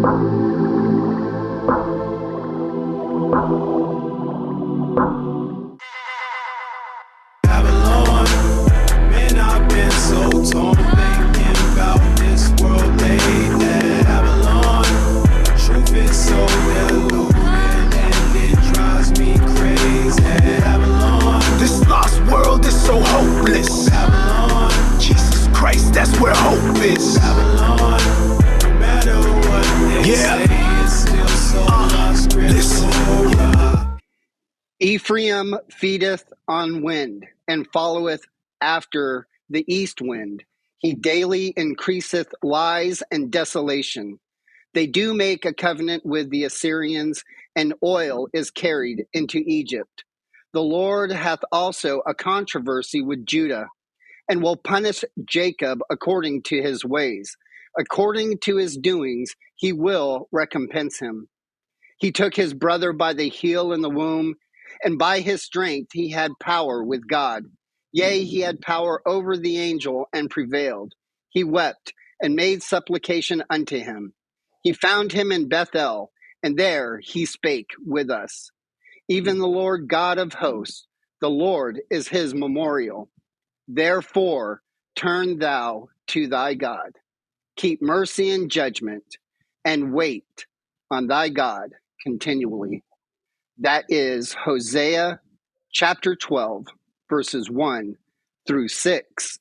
Babylon, man, I've been so torn thinking about this world lately. Babylon, truth is so deluded and it drives me crazy. Babylon, this lost world is so hopeless. Babylon, Jesus Christ, that's where hope is. Babylon, no matter what they say, it's still so lost, so rough. Ephraim feedeth on wind, and followeth after the east wind. He daily increaseth lies and desolation. They do make a covenant with the Assyrians, and oil is carried into Egypt. The Lord hath also a controversy with Judah, and will punish Jacob according to his ways. According to his doings, he will recompense him. He took his brother by the heel in the womb, and by his strength he had power with God. Yea, he had power over the angel and prevailed. He wept and made supplication unto him. He found him in Bethel, and there he spake with us. Even the Lord God of hosts, the Lord is his memorial. Therefore, turn thou to thy God. Keep mercy and judgment, and wait on thy God continually. That is Hosea chapter 12, verses 1 through 6.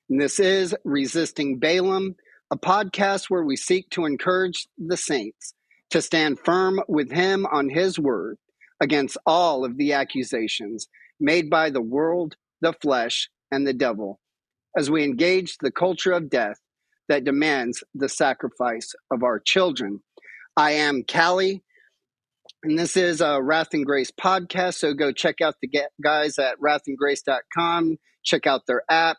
And this is Resisting Balaam, a podcast where we seek to encourage the saints to stand firm with him on his word against all of the accusations made by the world, the flesh, and the devil, as we engage the culture of death that demands the sacrifice of our children. I am Callie, and this is a Wrath and Grace podcast, so go check out the guys at wrathandgrace.com. Check out their app.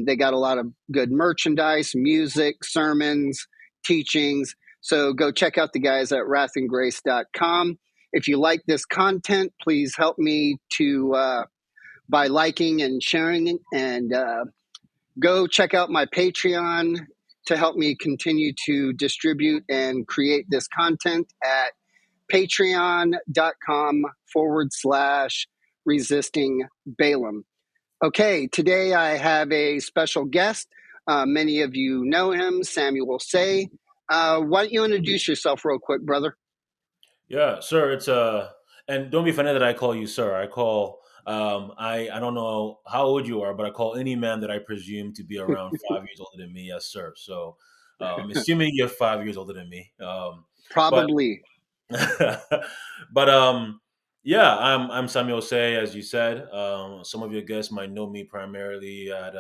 They got a lot of good merchandise, music, sermons, teachings. So go check out the guys at wrathandgrace.com. If you like this content, please help me to by liking and sharing, and go check out my Patreon to help me continue to distribute and create this content at patreon.com/resisting Balaam. Okay, today I have a special guest. Many of you know him, Samuel Say. Why don't you introduce yourself real quick, brother? Yeah, sir. It's and don't be offended that I call you sir. I call I don't know how old you are, but I call any man that I presume to be around 5 years older than me, yes, sir. So I'm assuming you're 5 years older than me. Probably. But yeah, I'm Samuel Say, as you said. Some of your guests might know me primarily at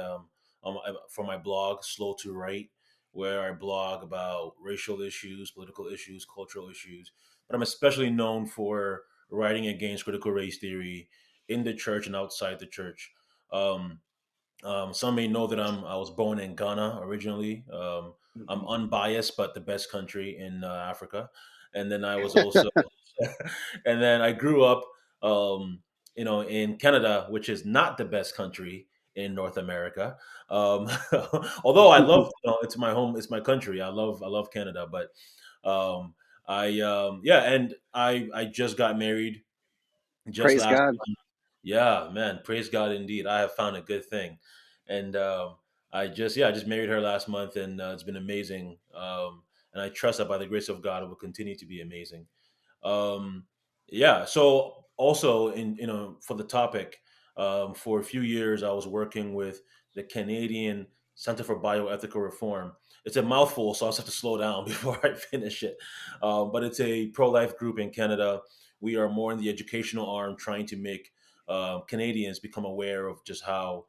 for my blog, Slow to Write, where I blog about racial issues, political issues, cultural issues. But I'm especially known for writing against critical race theory in the church and outside the church. Um, some may know that I was born in Ghana originally. I'm unbiased, but the best country in Africa. And then I was also, and then I grew up, in Canada, which is not the best country in North America. Um, although I love, it's my home, it's my country. I love Canada, but yeah, and I just got married just Praise last. God. Yeah, man, praise God indeed. I have found a good thing, and I just married her last month, and it's been amazing. And I trust that by the grace of God, it will continue to be amazing. Um, yeah. So also for the topic, for a few years I was working with the Canadian Center for Bioethical Reform. It's a mouthful, so I'll have to slow down before I finish it. But it's a pro-life group in Canada. We are more in the educational arm, trying to make Canadians become aware of just how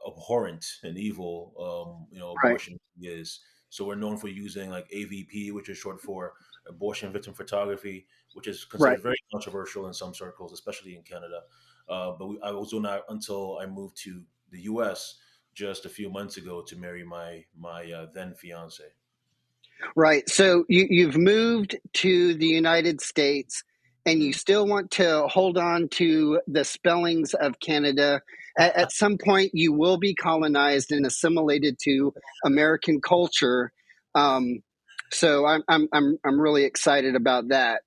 abhorrent and evil Right. abortion is. So we're known for using like AVP, which is short for abortion victim photography, which is Right. considered very controversial in some circles, especially in Canada. I was doing that until I moved to the U.S. just a few months ago to marry my then fiance. Right. So you've moved to the United States, and you still want to hold on to the spellings of Canada. At some point, you will be colonized and assimilated to American culture. Um, So I'm really excited about that.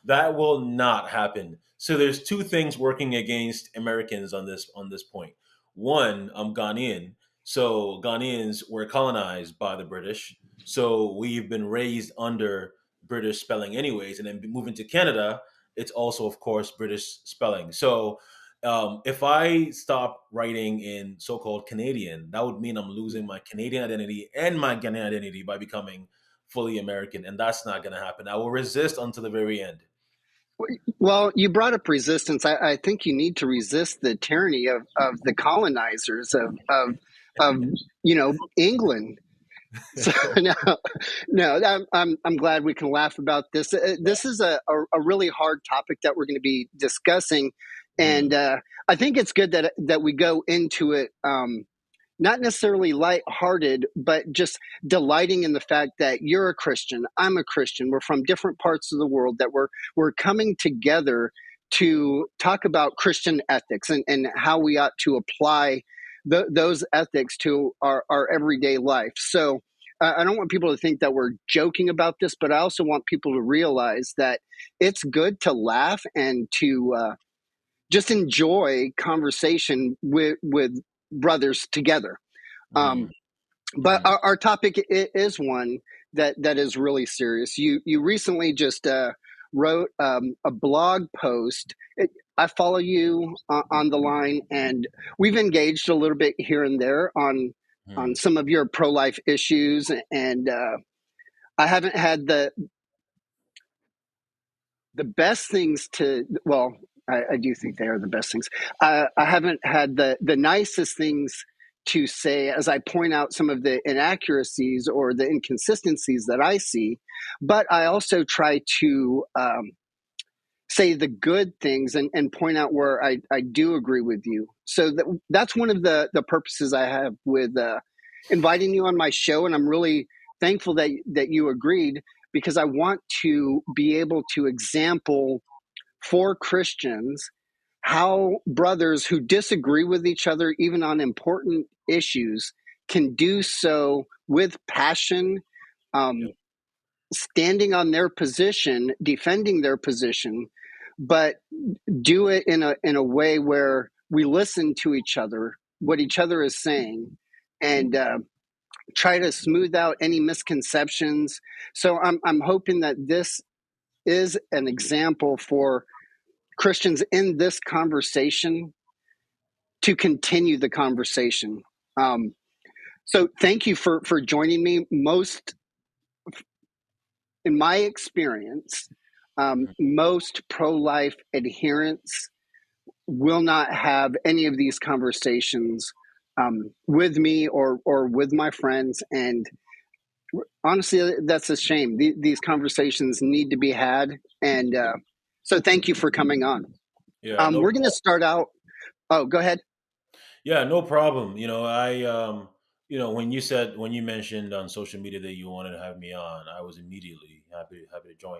That will not happen. So there's two things working against Americans on this point. One, I'm Ghanaian. So Ghanaians were colonized by the British. So we've been raised under British spelling anyways. And then moving to Canada, it's also of course British spelling. So if I stop writing in so-called Canadian, that would mean I'm losing my Canadian identity and my Ghanaian identity by becoming fully American, and that's not going to happen. I will resist until the very end. Well, you brought up resistance. I think you need to resist the tyranny of the colonizers of England. So no, no, I'm glad we can laugh about this. This is a really hard topic that we're going to be discussing, and Mm, I think it's good that we go into it. Not necessarily lighthearted, but just delighting in the fact that you're a Christian, I'm a Christian, we're from different parts of the world, that we're coming together to talk about Christian ethics and how we ought to apply those ethics to our everyday life. So I don't want people to think that we're joking about this, but I also want people to realize that it's good to laugh and to just enjoy conversation with brothers together. Um, mm, but mm, our topic is one that is really serious. You recently just wrote a blog post. I follow you on the line, and we've engaged a little bit here and there on mm. some of your pro life issues. And I haven't had the best things to, well, I do think they are the best things. I haven't had the nicest things to say as I point out some of the inaccuracies or the inconsistencies that I see, but I also try to say the good things and point out where I do agree with you. So that's one of the purposes I have with inviting you on my show, and I'm really thankful that you agreed, because I want to be able to example for Christians how brothers who disagree with each other, even on important issues, can do so with passion, um, Yep. standing on their position, defending their position, but do it in a way where we listen to each other, what each other is saying, and try to smooth out any misconceptions. So I'm hoping that this is an example for Christians in this conversation to continue the conversation. Um, so thank you for joining me. Most, in my experience, most pro-life adherents will not have any of these conversations with me or with my friends. And honestly, that's a shame. These conversations need to be had. And so thank you for coming on. Yeah, no We're going to start out. Oh, go ahead. Yeah, no problem. When you mentioned on social media that you wanted to have me on, I was immediately happy to join.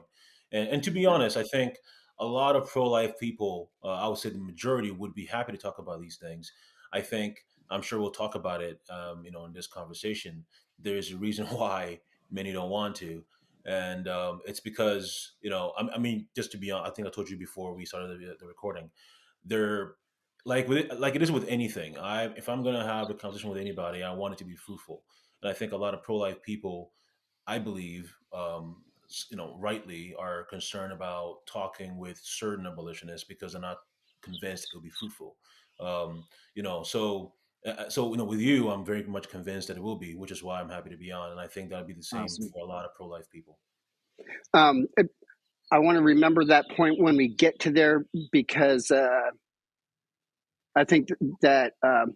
And to be honest, I think a lot of pro life people, I would say the majority, would be happy to talk about these things. I think I'm sure we'll talk about it. In this conversation, there's a reason why many don't want to, and it's because I mean, just to be honest, I think I told you before we started the recording. They're like it is with anything. If I'm gonna have a conversation with anybody, I want it to be fruitful. And I think a lot of pro life people, I believe, rightly are concerned about talking with certain abolitionists because they're not convinced it'll be fruitful. So with you, I'm very much convinced that it will be, which is why I'm happy to be on. And I think that'll be the same Awesome. for a lot of pro life people. Um, I want to remember that point when we get to there, because I think that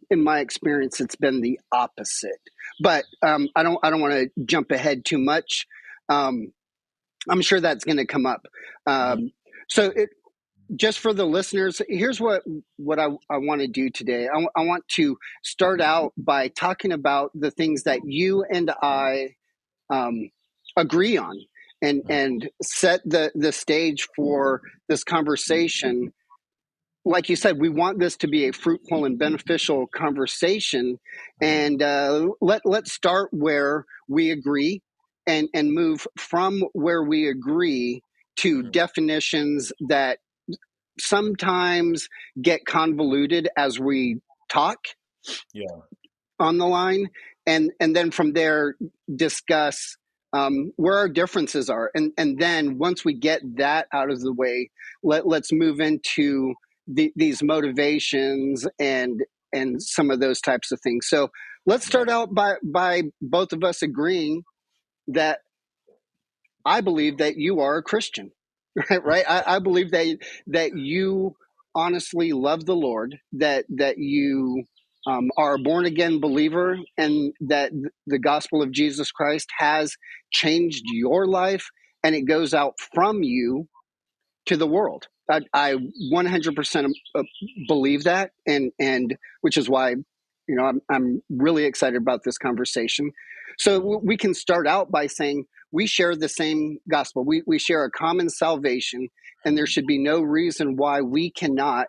in my experience, it's been the opposite. But I don't want to jump ahead too much. Um, I'm sure that's going to come up. Mhm. So just for the listeners, here's what I want to do today. I want to start out by talking about the things that you and I um, agree on, and set the stage for this conversation. Like you said, we want this to be a fruitful and beneficial conversation, Mhm. and let's start where we agree, and move from where we agree to Mhm. definitions that sometimes get convoluted as we talk Yeah. on the line, and then from there discuss where our differences are, and then once we get that out of the way, let's move into these motivations and some of those types of things. So let's Yeah. start out by both of us agreeing that I believe that you are a Christian. Right? I believe that you honestly love the Lord, that you are a born again believer, and that the gospel of Jesus Christ has changed your life, and it goes out from you to the world. I 100% believe that, and which is why I'm really excited about this conversation. So Mhm. we can start out by saying we share the same gospel. We share a common salvation, and there Mhm. should be no reason why we cannot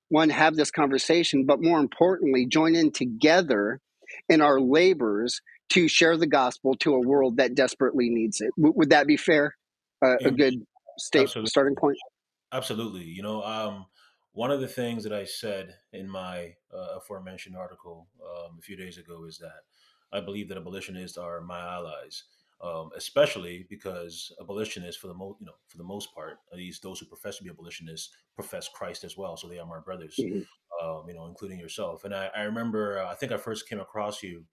one have this conversation, but more importantly, join in together in our labors to share the gospel to a world that desperately needs it. Would that be fair? A Amen. good starting Absolutely. point. Absolutely. One of the things that I said in my aforementioned article a few days ago is that I believe that abolitionists are my allies, especially because abolitionists, for the most part, at least those who profess to be abolitionists, profess Christ as well. So they are my brothers, Mhm. including yourself. And I remember, I think I first came across you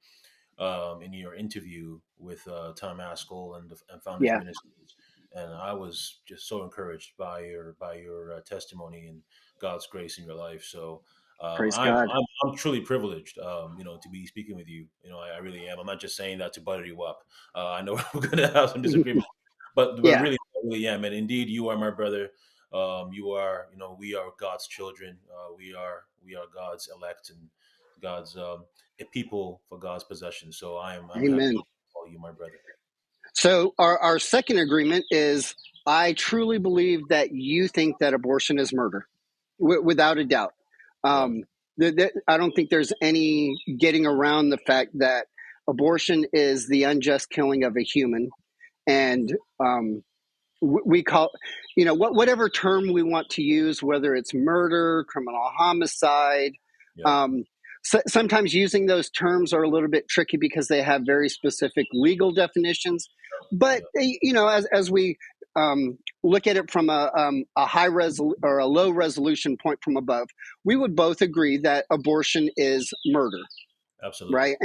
in your interview with Tom Askell and Founders Yeah, Ministries, and I was just so encouraged by your testimony and God's grace in your life. So praise God. I'm truly privileged, to be speaking with you. I really am. I'm not just saying that to butter you up. I know we're going to have some disagreement, but Yeah, really, I really am. And indeed, you are my brother. We are God's children. We are God's elect and God's a people for God's possession. So I'm happy amen. to call you my brother. So our second agreement is I truly believe that you think that abortion is murder, without a doubt. Yeah, Um, I don't think there's any getting around the fact that abortion is the unjust killing of a human, and we call, whatever term we want to use, whether it's murder, criminal homicide. yeah, um, Sometimes using those terms are a little bit tricky because they have very specific legal definitions, but yeah, as we look at it from a or a low resolution point from above, we would both agree that abortion is murder, absolutely. right?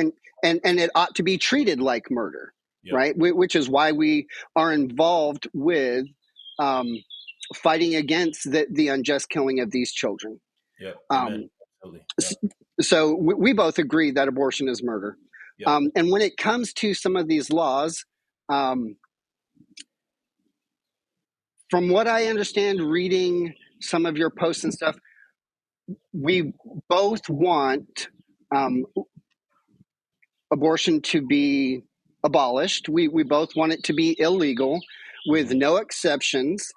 And it ought to be treated like murder, Yep, right? Which is why we are involved with um, fighting against the unjust killing of these children. yep. Amen. Um, Absolutely. s- Yep, so we both agree that abortion is murder. yep. And when it comes to some of these laws, um, from what I understand, reading some of your posts and stuff, we both want um, abortion to be abolished. We both want it to be illegal with Hmm. no exceptions,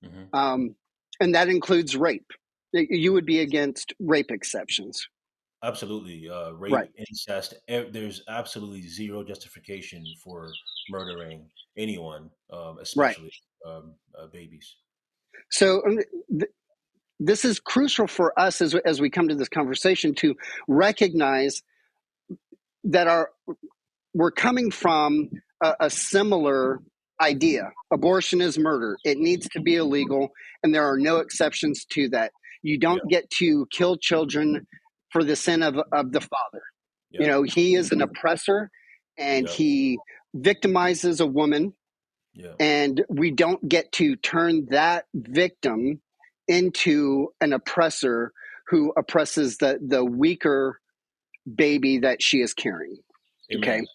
Hmm. um, and that includes rape. You would be against rape exceptions, Absolutely. right? Rape, incest. There's absolutely zero justification for murdering anyone, Right. especially babies. So th- this is crucial for us as we come to this conversation to recognize that we're coming from a similar idea. Abortion is murder. It needs to be illegal, and there are no exceptions to that. You Yeah, don't get to kill children for the sin of the father. yeah, He is an oppressor, and yeah, he victimizes a woman, yeah. and we don't get to turn that victim into an oppressor who oppresses the weaker baby that she is carrying. Okay. Amen.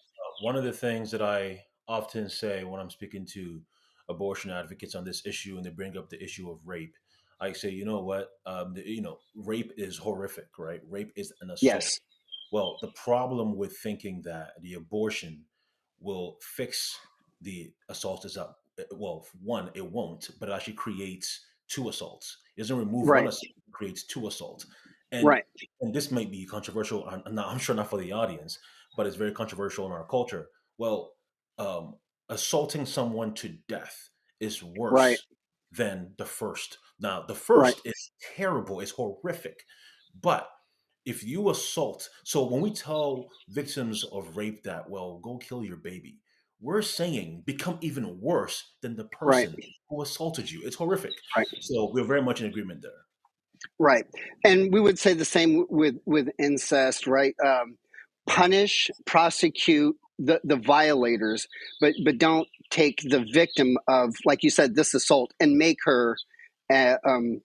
One of the things that I often say when I'm speaking to abortion advocates on this issue, and they bring up the issue of rape, I say, you know what? Rape is horrific, right? Rape is an assault. Yes. Well, the problem with thinking that the abortion will fix the assault is up. Well, one, it won't, but it actually creates two assaults. It doesn't remove one Right. assault, it creates two assaults. And Right. and this might be controversial. I'm sure not for the audience, but it's very controversial in our culture. Well, um, assaulting someone to death is Right. worse than the first. Now, the Right. first is terrible, it's horrific. But if you assault, so when we tell victims of rape that, well, go kill your baby, we're saying become even worse than the Right. person who assaulted you. It's horrific. Right. So we're very much in agreement there. Right. And we would say the same with incest, right? Punish, prosecute the violators, but don't take the victim of, like you said, this assault and make her uh, um,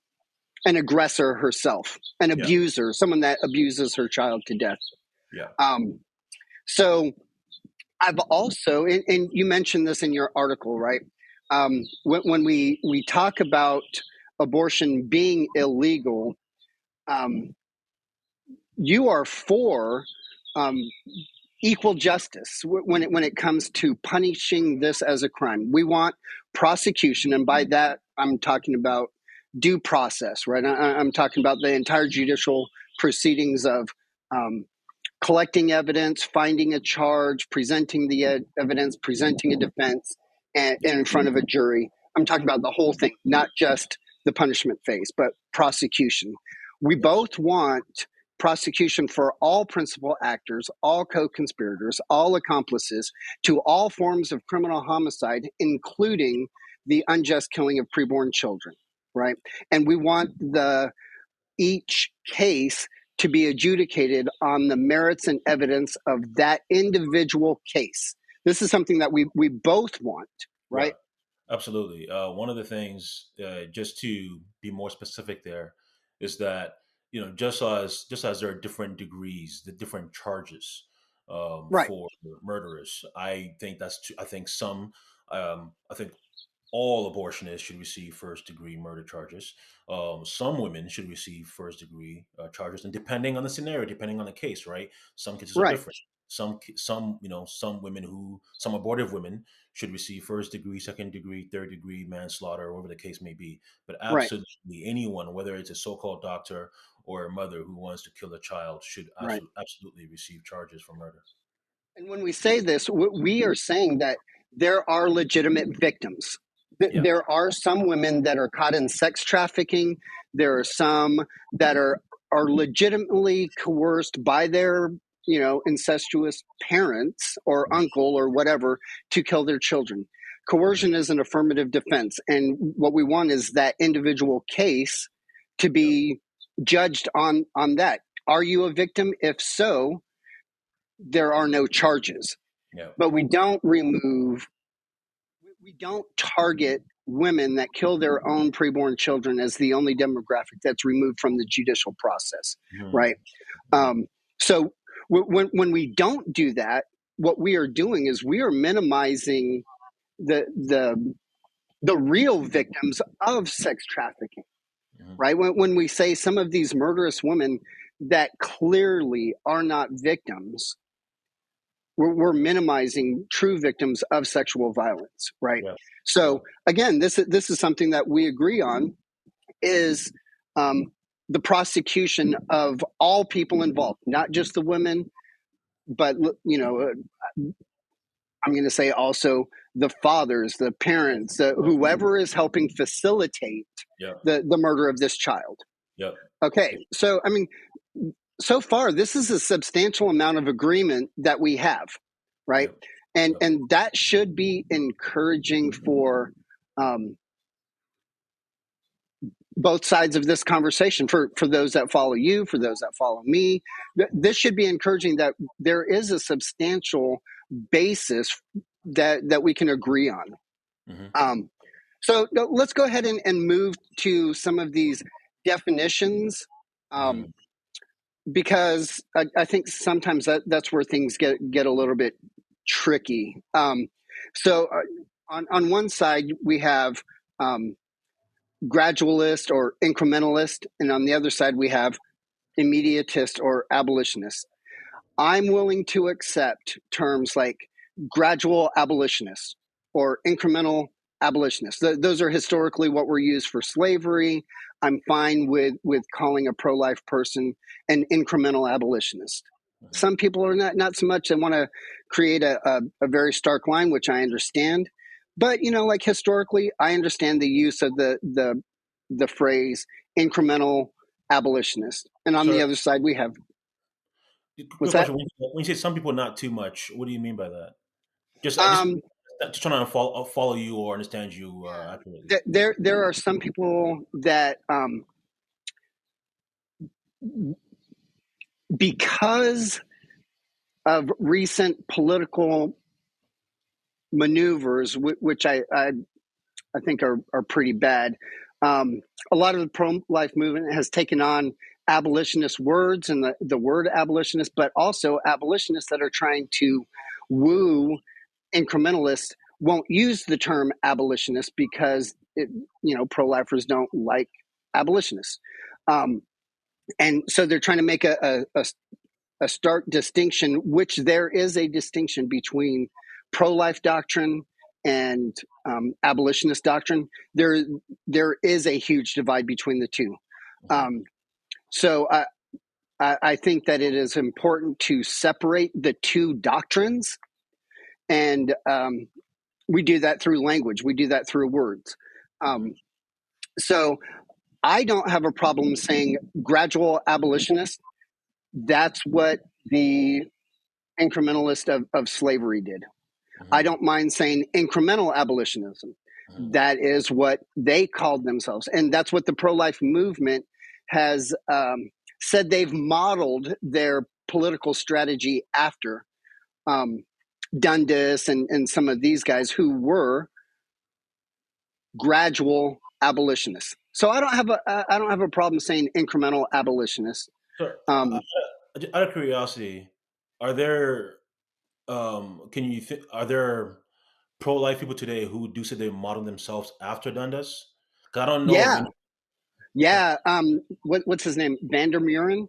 an aggressor herself, an Yeah. abuser, someone that abuses her child to death. Yeah. Um, so I've also, and you mentioned this in your article, right? When we talk about abortion being illegal, um, you are for um, equal justice when it comes to punishing this as a crime. We want prosecution, and by that I'm talking about due process, right? I'm talking about the entire judicial proceedings of um, collecting evidence, finding a charge, presenting the evidence, presenting a defense, and in front of a jury. I'm talking about the whole thing, not just the punishment phase, but prosecution. We Yes. both want prosecution for all principal actors, all co-conspirators, all accomplices to all forms of criminal homicide, including the unjust killing of preborn children, right? And we want the each case to be adjudicated on the merits and evidence of that individual case. This is something that we both want, Yeah. right? Absolutely. One of the things, just to be more specific, there is that, just as there are different degrees, the different charges Right, for murderers. I think I think all abortionists should receive first degree murder charges. Some women should receive first degree charges, and depending on the scenario, depending on the case, right? Some cases are right, different. Some women some abortive women should receive first degree, second degree, third degree manslaughter, whatever the case may be. But right, absolutely anyone, whether it's a so-called doctor or a mother who wants to kill a child, should right. absolutely receive charges for murder. And when we say this, we are saying that there are legitimate victims. Yeah. There are some women that are caught in sex trafficking. There are some that are legitimately coerced by their, incestuous parents or uncle or whatever to kill their children. Mhm. Coercion is an affirmative defense, and what we want is that individual case to Yep. be judged on that. Are you a victim? If so, there are no charges, Yep. but we don't target women that kill their own preborn children as the only demographic that's removed from the judicial process, Mhm. right? um, so when we don't do that, what we are doing is we are minimizing the the real victims of sex trafficking, Mhm. right? When we say some of these murderous women that clearly are not victims, we're minimizing true victims of sexual violence, right? Yeah. Yeah. So again, this is something that we agree on is um, the prosecution of all people involved, not just the women, but I'm going to say also the fathers, the parents, whoever is helping facilitate Yep. the murder of this child. Yep. Okay, so I mean, so far this is a substantial amount of agreement that we have, right? Yep. and Yep. and that should be encouraging for um, both sides of this conversation, for those that follow you, for those that follow me. This should be encouraging that there is a substantial basis that we can agree on. Mhm. um, so let's go ahead and move to some of these definitions, um, Mhm. because I think sometimes that's where things get a little bit tricky. On one side we have gradualist or incrementalist, and on the other side we have immediatist or abolitionist. I'm willing to accept terms like gradual abolitionist or incremental abolitionist. Those are historically what were used for slavery. I'm fine with calling a pro-life person an incremental abolitionist. Mhm. Some people are not so much. They want to create a very stark line, which I understand. But like historically, I understand the use of the phrase incremental abolitionist, and on the So, other side we have what's good that? question. When you say some people not too much, what do you mean by that? Um, Just trying to follow you or understand you accurately. there are some people that because of recent political maneuvers, which I think are pretty bad. Um, a lot of the pro-life movement has taken on abolitionist words and the word abolitionist, but also abolitionists that are trying to woo incrementalists won't use the term abolitionist because pro-lifers don't like abolitionists. Um, and so they're trying to make a stark distinction, which there is a distinction between pro-life doctrine and abolitionist doctrine. There is a huge divide between the two. Mhm. Um, so I think that it is important to separate the two doctrines, and we do that through language. We do that through words. Mhm. Um, so I don't have a problem saying gradual abolitionist. That's what the incrementalist of slavery did. I Mhm. don't mind saying incremental abolitionism. Mhm. That is what they called themselves. And that's what the pro life movement has said they've modeled their political strategy after. Um, Dundas and some of these guys who were gradual abolitionists. So I don't have a problem saying incremental abolitionists. So, Um, out of curiosity, are there are there pro life people today who do say they model themselves after Dundas? 'Cause I don't know of yeah, any. Okay, yeah. What's his name? Vander Muren.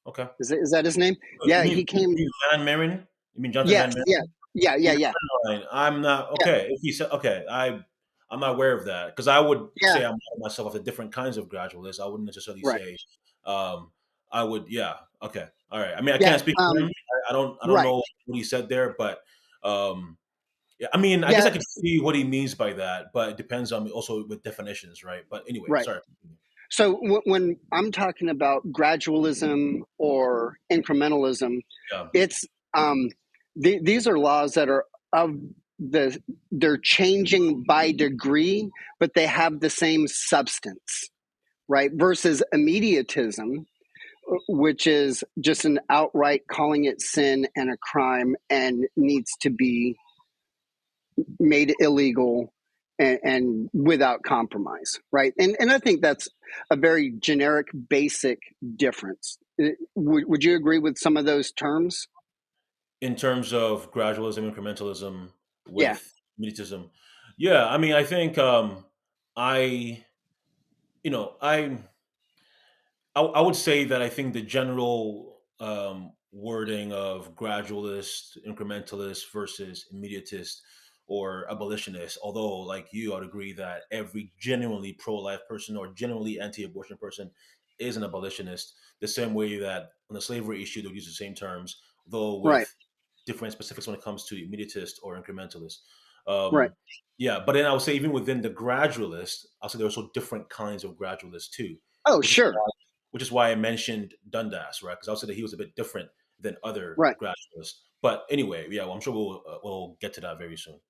okay. Is that his name? You Yeah, mean he came. Van Maren? You mean Jonathan Yes, Van Maren? yeah, yeah, yeah, Yeah, yeah, fine. I'm not yeah, okay. If he said okay, I'm not aware of that because I would yeah. say I'm modeling myself after different kinds of gradualists. I wouldn't necessarily Right. say I would. Yeah. Okay. All right. I mean, I Yeah. can't speak for him. I don't Right. know what he said there, but um, yeah. I mean, I guess Yeah. I could see what he means by that, but it depends on also with definitions, right? But anyway, Right. sorry. So when I'm talking about gradualism or incrementalism, Yeah. it's these are laws that are of they're changing by degree, but they have the same substance, right? Versus immediatism, which is just an outright calling it sin and a crime and needs to be made illegal and without compromise, right? And I think that's a very generic, basic difference. Would you agree with some of those terms? In terms of gradualism, incrementalism Yeah, with mediatism, yeah. I mean, I think I you know I would say that I think the general wording of gradualist, incrementalist versus immediatist or abolitionist, although like you, I'd agree that every genuinely pro-life person or genuinely anti-abortion person is an abolitionist. The same way that on the slavery issue, they'll use the same terms, though right, with different specifics when it comes to immediatist or incrementalist. right. Um, yeah, but then I would say even within the gradualist, I'll say there are also different kinds of gradualists too, Oh, which is sure, which is why I mentioned Dundas, right? Because I would say that he was a bit different than other right. gradualists. But anyway, yeah, well, I'm sure we'll get to that very soon.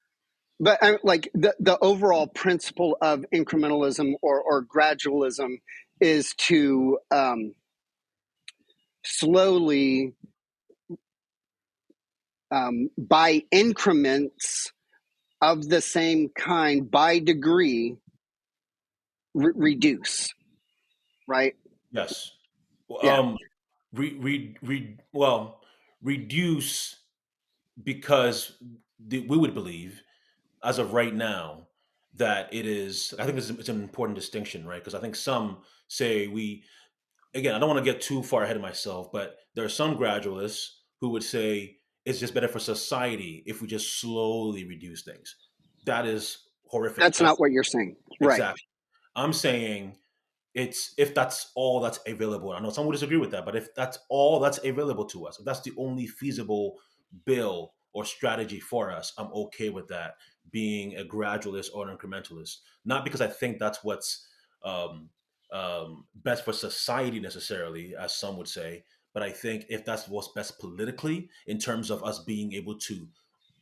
But like the overall principle of incrementalism or gradualism is to slowly, by increments of the same kind, by degree, reduce, right? Yes. Well, Yeah, well, reduce because we would believe as of right now that it is. I think it's an important distinction, right? Because I think some say we again, I don't want to get too far ahead of myself, but there are some gradualists who would say it's just better for society if we just slowly reduce things. That is horrific. that's That's not what you're saying, right? exactly. I'm saying it's if that's all that's available. I know some would disagree with that, but if that's all that's available to us, if that's the only feasible bill or strategy for us, I'm okay with that being a gradualist or an incrementalist. Not because I think that's what's um, best for society necessarily, as some would say, but I think if that's what's best politically in terms of us being able to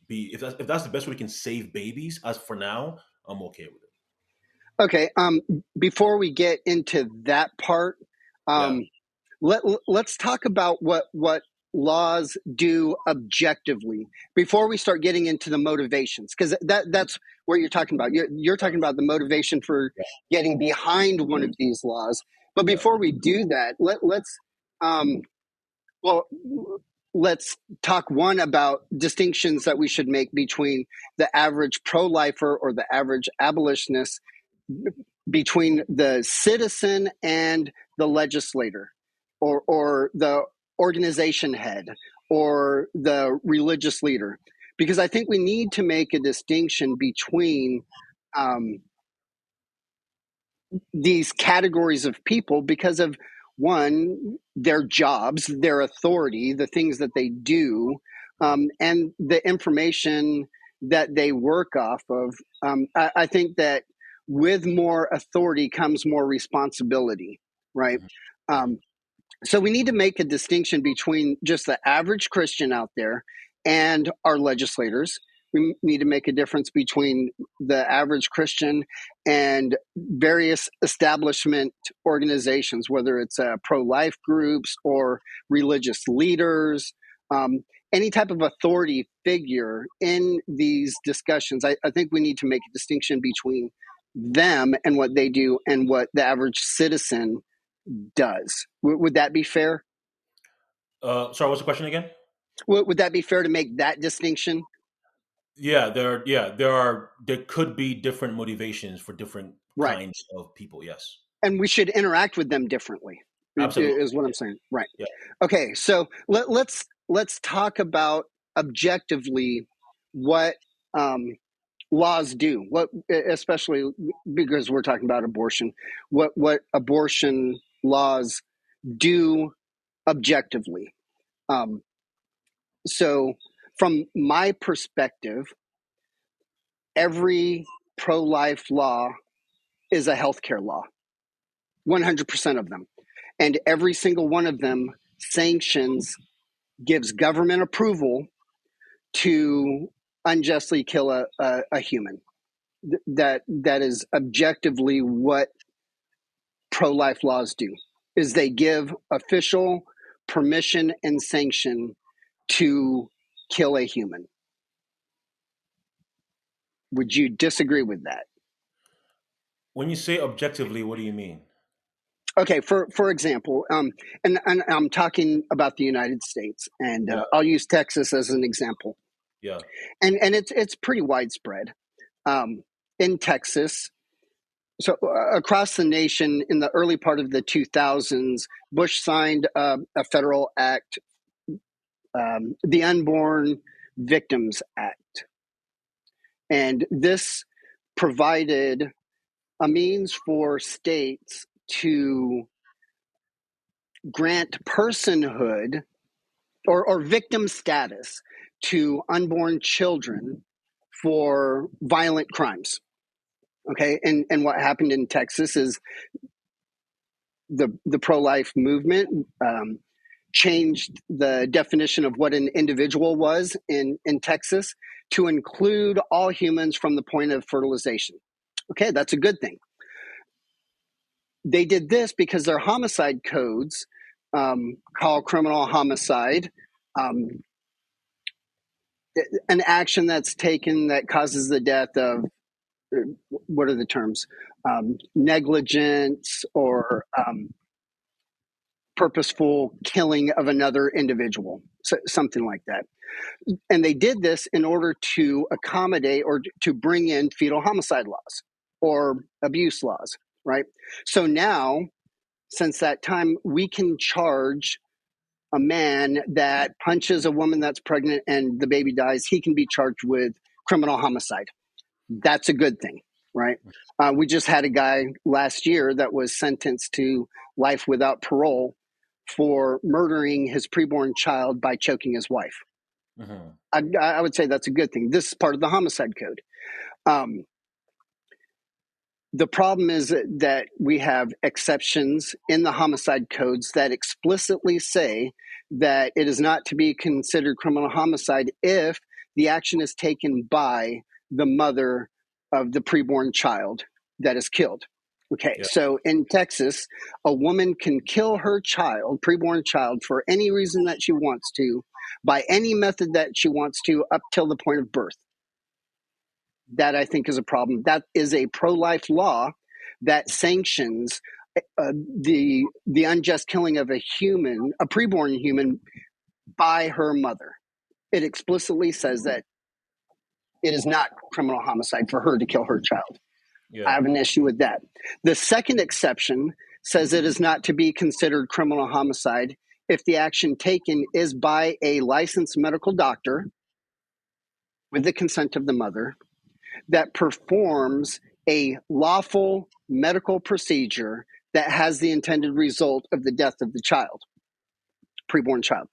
be, if that's the best way we can save babies, as for now, I'm okay with it. Okay. Before we get into that part, Yeah. um, let's talk about what laws do objectively before we start getting into the motivations, because that's what you're talking about. You're talking about the motivation for Yeah. getting behind one of these laws. But Yeah. before we do that, um, well, let's talk one about distinctions that we should make between the average pro-lifer or the average abolitionist, between the citizen and the legislator, or the organization head, or the religious leader. Because I think we need to make a distinction between um, these categories of people because of, one, their jobs, their authority, the things that they do, and the information that they work off of. I think that with more authority comes more responsibility, right? Mhm. Mhm. Um, so we need to make a distinction between just the average Christian out there and our legislators. We need to make a difference between the average Christian and various establishment organizations, whether it's pro-life groups or religious leaders, um, any type of authority figure in these discussions. I think we need to make a distinction between them and what they do and what the average citizen does. Would that be fair? Sorry, what's the question again? Would that be fair to make that distinction? There could be different motivations for different Right. kinds of people. Yes, And we should interact with them differently, absolutely. is what I'm saying. Right. Yeah. Okay. So let's talk about objectively what um, laws do. What, especially because we're talking about abortion, what abortion laws do objectively. Um, so, from my perspective, every pro-life law is a healthcare law, 100% of them. And every single one of them sanctions, gives government approval to unjustly kill a human. That is objectively what pro-life laws do, is they give official permission and sanction to kill a human. Would you disagree with that? When you say objectively, what do you mean? Okay, for example, and I'm talking about the United States, and Yeah. I'll use Texas as an example, Yeah. and it's pretty widespread in Texas. So across the nation, in the early part of the 2000s, Bush signed a federal act, the Unborn Victims Act, and this provided a means for states to grant personhood or victim status to unborn children for violent crimes. Okay, and what happened in Texas is the pro-life movement changed the definition of what an individual was in Texas to include all humans from the point of fertilization. Okay, that's a good thing. They did this because their homicide codes call criminal homicide um, an action that's taken that causes the death of, what are the terms, negligence or purposeful killing of another individual, so, something like that. And they did this in order to accommodate or to bring in fetal homicide laws or abuse laws, right? So now, since that time, we can charge a man that punches a woman that's pregnant and the baby dies, he can be charged with criminal homicide. That's a good thing, right? We just had a guy last year that was sentenced to life without parole for murdering his preborn child by choking his wife. Hmm. I would say that's a good thing. This is part of the homicide code. Um, the problem is that we have exceptions in the homicide codes that explicitly say that it is not to be considered criminal homicide if the action is taken by the mother of the preborn child that is killed. Okay, Yeah. so in Texas, a woman can kill her child, preborn child, for any reason that she wants to, by any method that she wants to, up till the point of birth. That I think is a problem. That is a pro-life law that sanctions the unjust killing of a human, a preborn human, by her mother. It explicitly says that it is not criminal homicide for her to kill her child. I Yeah. have an issue with that. The second exception says it is not to be considered criminal homicide if the action taken is by a licensed medical doctor with the consent of the mother that performs a lawful medical procedure that has the intended result of the death of the child, preborn child.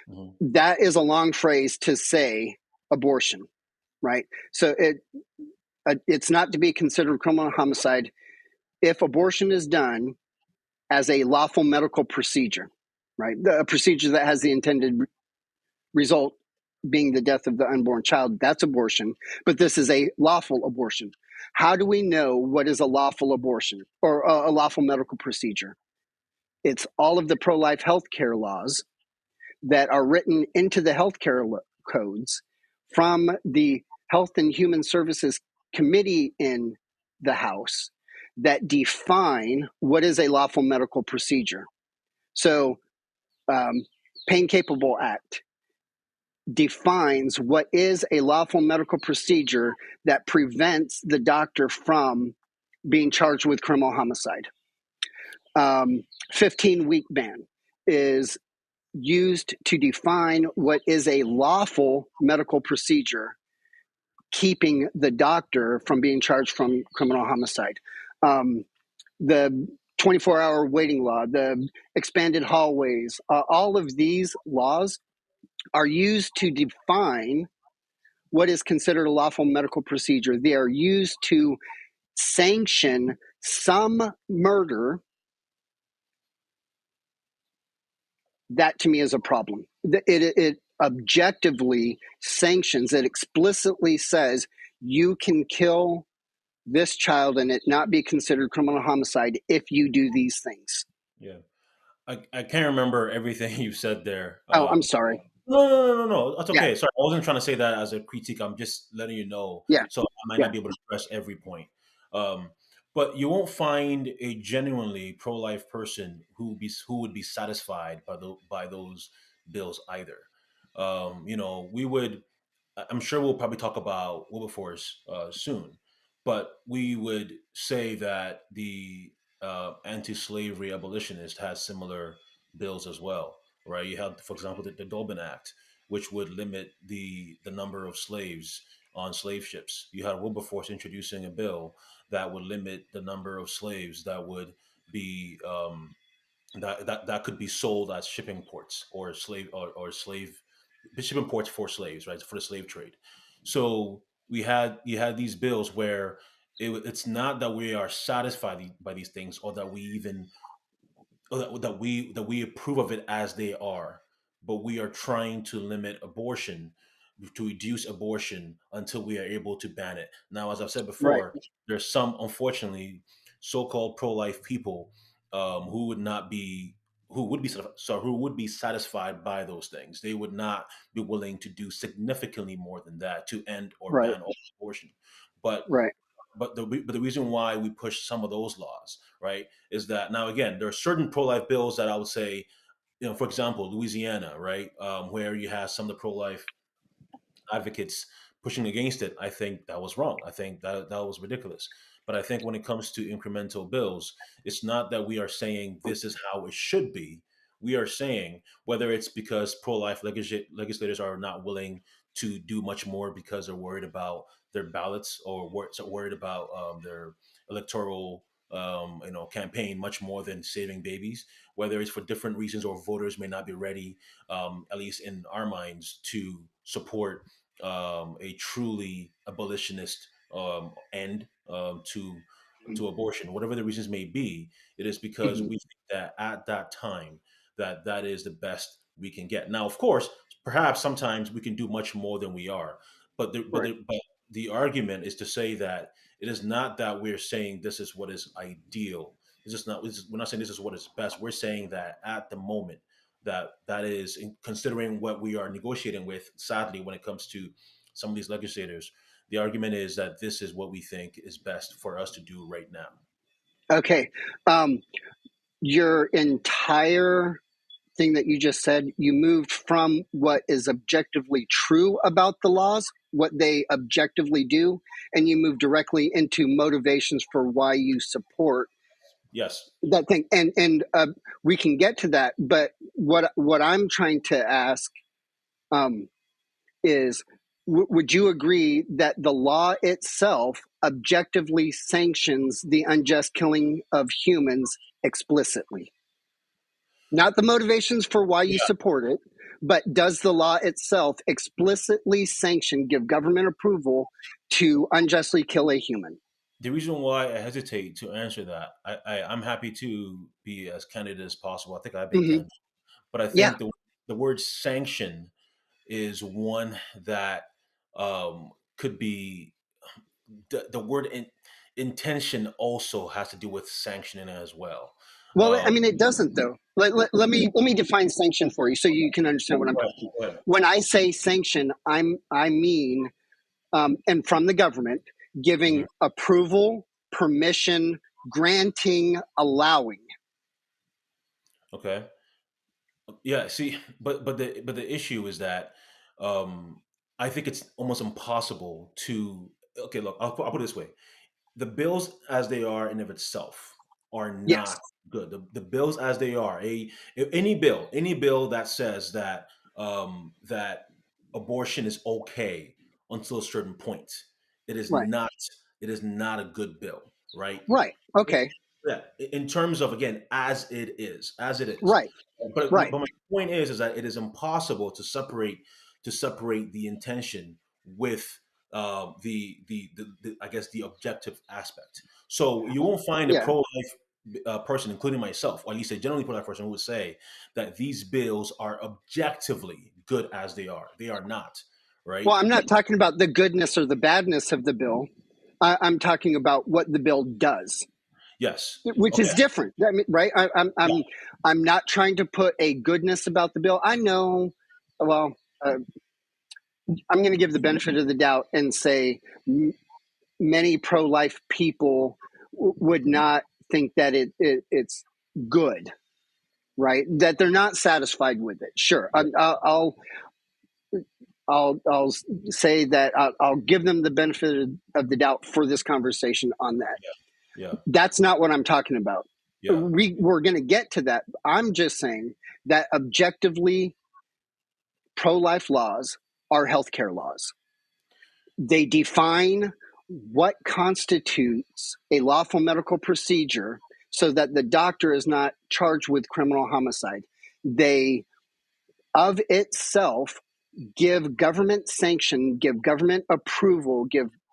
Hmm. That is a long phrase to say abortion, right? So it's not to be considered criminal homicide if abortion is done as a lawful medical procedure, right? A procedure that has the intended result being the death of the unborn child, that's abortion, but this is a lawful abortion. How do we know what is a lawful abortion or a lawful medical procedure? It's all of the pro-life healthcare laws that are written into the healthcare codes from the Health and Human Services Committee in the House that define what is a lawful medical procedure. So, Pain Capable Act defines what is a lawful medical procedure that prevents the doctor from being charged with criminal homicide. 15-week ban is used to define what is a lawful medical procedure, keeping the doctor from being charged from criminal homicide. The 24-hour waiting law, the expanded hallways, all of these laws are used to define what is considered a lawful medical procedure. They are used to sanction some murder. That to me is a problem. It objectively sanctions, it explicitly says you can kill this child and it not be considered criminal homicide if you do these things. Yeah. I can't remember everything you said there. Oh, I'm sorry. No. That's Yeah, okay. Sorry, I wasn't trying to say that as a critique. I'm just letting you know, yeah, so I might yeah, not be able to press every point. Um, but you won't find a genuinely pro-life person who would be satisfied by those bills either. We would. I'm sure we'll probably talk about Wilberforce soon, but we would say that the anti-slavery abolitionist has similar bills as well, right? You have, for example, the Dolben Act, which would limit the number of slaves on slave ships. You had Wilberforce introducing a bill that would limit the number of slaves that would be that could be sold as shipping ports or slave shipping ports for slaves, right? For the slave trade. So you had these bills where it's not that we are satisfied by these things or that we even that we approve of it as they are, but we are trying to limit abortion, to reduce abortion until we are able to ban it. Now, as I've said right, before, there's some, unfortunately, so-called pro-life people who would not be who would be satisfied by those things. They would not be willing to do significantly more than that to end or right, ban all abortion. But right, but the reason why we push some of those laws, right, is that now again there are certain pro-life bills that I would say, for example, Louisiana, right, where you have some of the pro-life advocates pushing against it. I think that was wrong. I think that was ridiculous. But I think when it comes to incremental bills, it's not that we are saying this is how it should be. We are saying whether it's because pro-life legislators are not willing to do much more because they're worried about their ballots, or worried about their electoral campaign much more than saving babies, whether it's for different reasons or voters may not be ready, at least in our minds, to support a truly abolitionist end to abortion, whatever the reasons may be. It is because Mhm. we think that at that time that is the best we can get. Now, of course, perhaps sometimes we can do much more than we are, Right. but the argument is to say that it is not that we're saying this is what is ideal. It's just not. We're not saying this is what is best. We're saying that at the moment, that is considering what we are negotiating with. Sadly, when it comes to some of these legislators, the argument is that this is what we think is best for us to do right now. Okay. Um, your entire thing that you just said, you moved from what is objectively true about the laws, what they objectively do, and you move directly into motivations for why you support Yes. that thing. And we can get to that, but what I'm trying to ask um, is, would you agree that the law itself objectively sanctions the unjust killing of humans explicitly? Not the motivations for why you Yeah. support it, but does the law itself explicitly sanction, give government approval to unjustly kill a human? The reason why I hesitate to answer that, I'm happy to be as candid as possible. I think I've been Hmm. candid, but I Yeah. think the word sanction is one that could be the word intention also has to do with sanctioning as well. Well, I Um, mean, it doesn't though. Let me define sanction for you so you can understand what I'm go talking about. ahead. When I say sanction, I mean, and from the government giving Mhm. approval, permission, granting, allowing. Okay. Yeah. See, but the issue is that um, I think it's almost impossible to. Okay, look, I'll put it this way: the bills as they are in of itself are Yes. not good. The bills as they are, any bill that says that abortion is okay until a certain point, it is Right. not it is not a good bill, right? Right. Okay. Yeah, in terms of, again, as it is. Right. But Right. my point is that it is impossible to separate the intention with the I guess the objective aspect. So you won't find a Yeah. pro-life person, including myself, or at least a generally pro-life person, who would say that these bills are objectively good as they are. They are not, right? Well, I'm not talking about the goodness or the badness of the bill. I'm talking about what the bill does, Yes. which is Okay. different. I mean, right? Yeah. I'm not trying to put a goodness about the bill. I know. Well, I'm going to give the benefit of the doubt and say many pro-life people would not think that it's good, right? That they're not satisfied with it. Sure, I'll say that I'll give them the benefit of the doubt for this conversation on that. Yeah. That's not what I'm talking about. Yeah. We're going to get to that. I'm just saying that objectively, pro-life laws are healthcare laws. They define what constitutes a lawful medical procedure so that the doctor is not charged with criminal homicide. They, of itself, give government sanction, give government approval,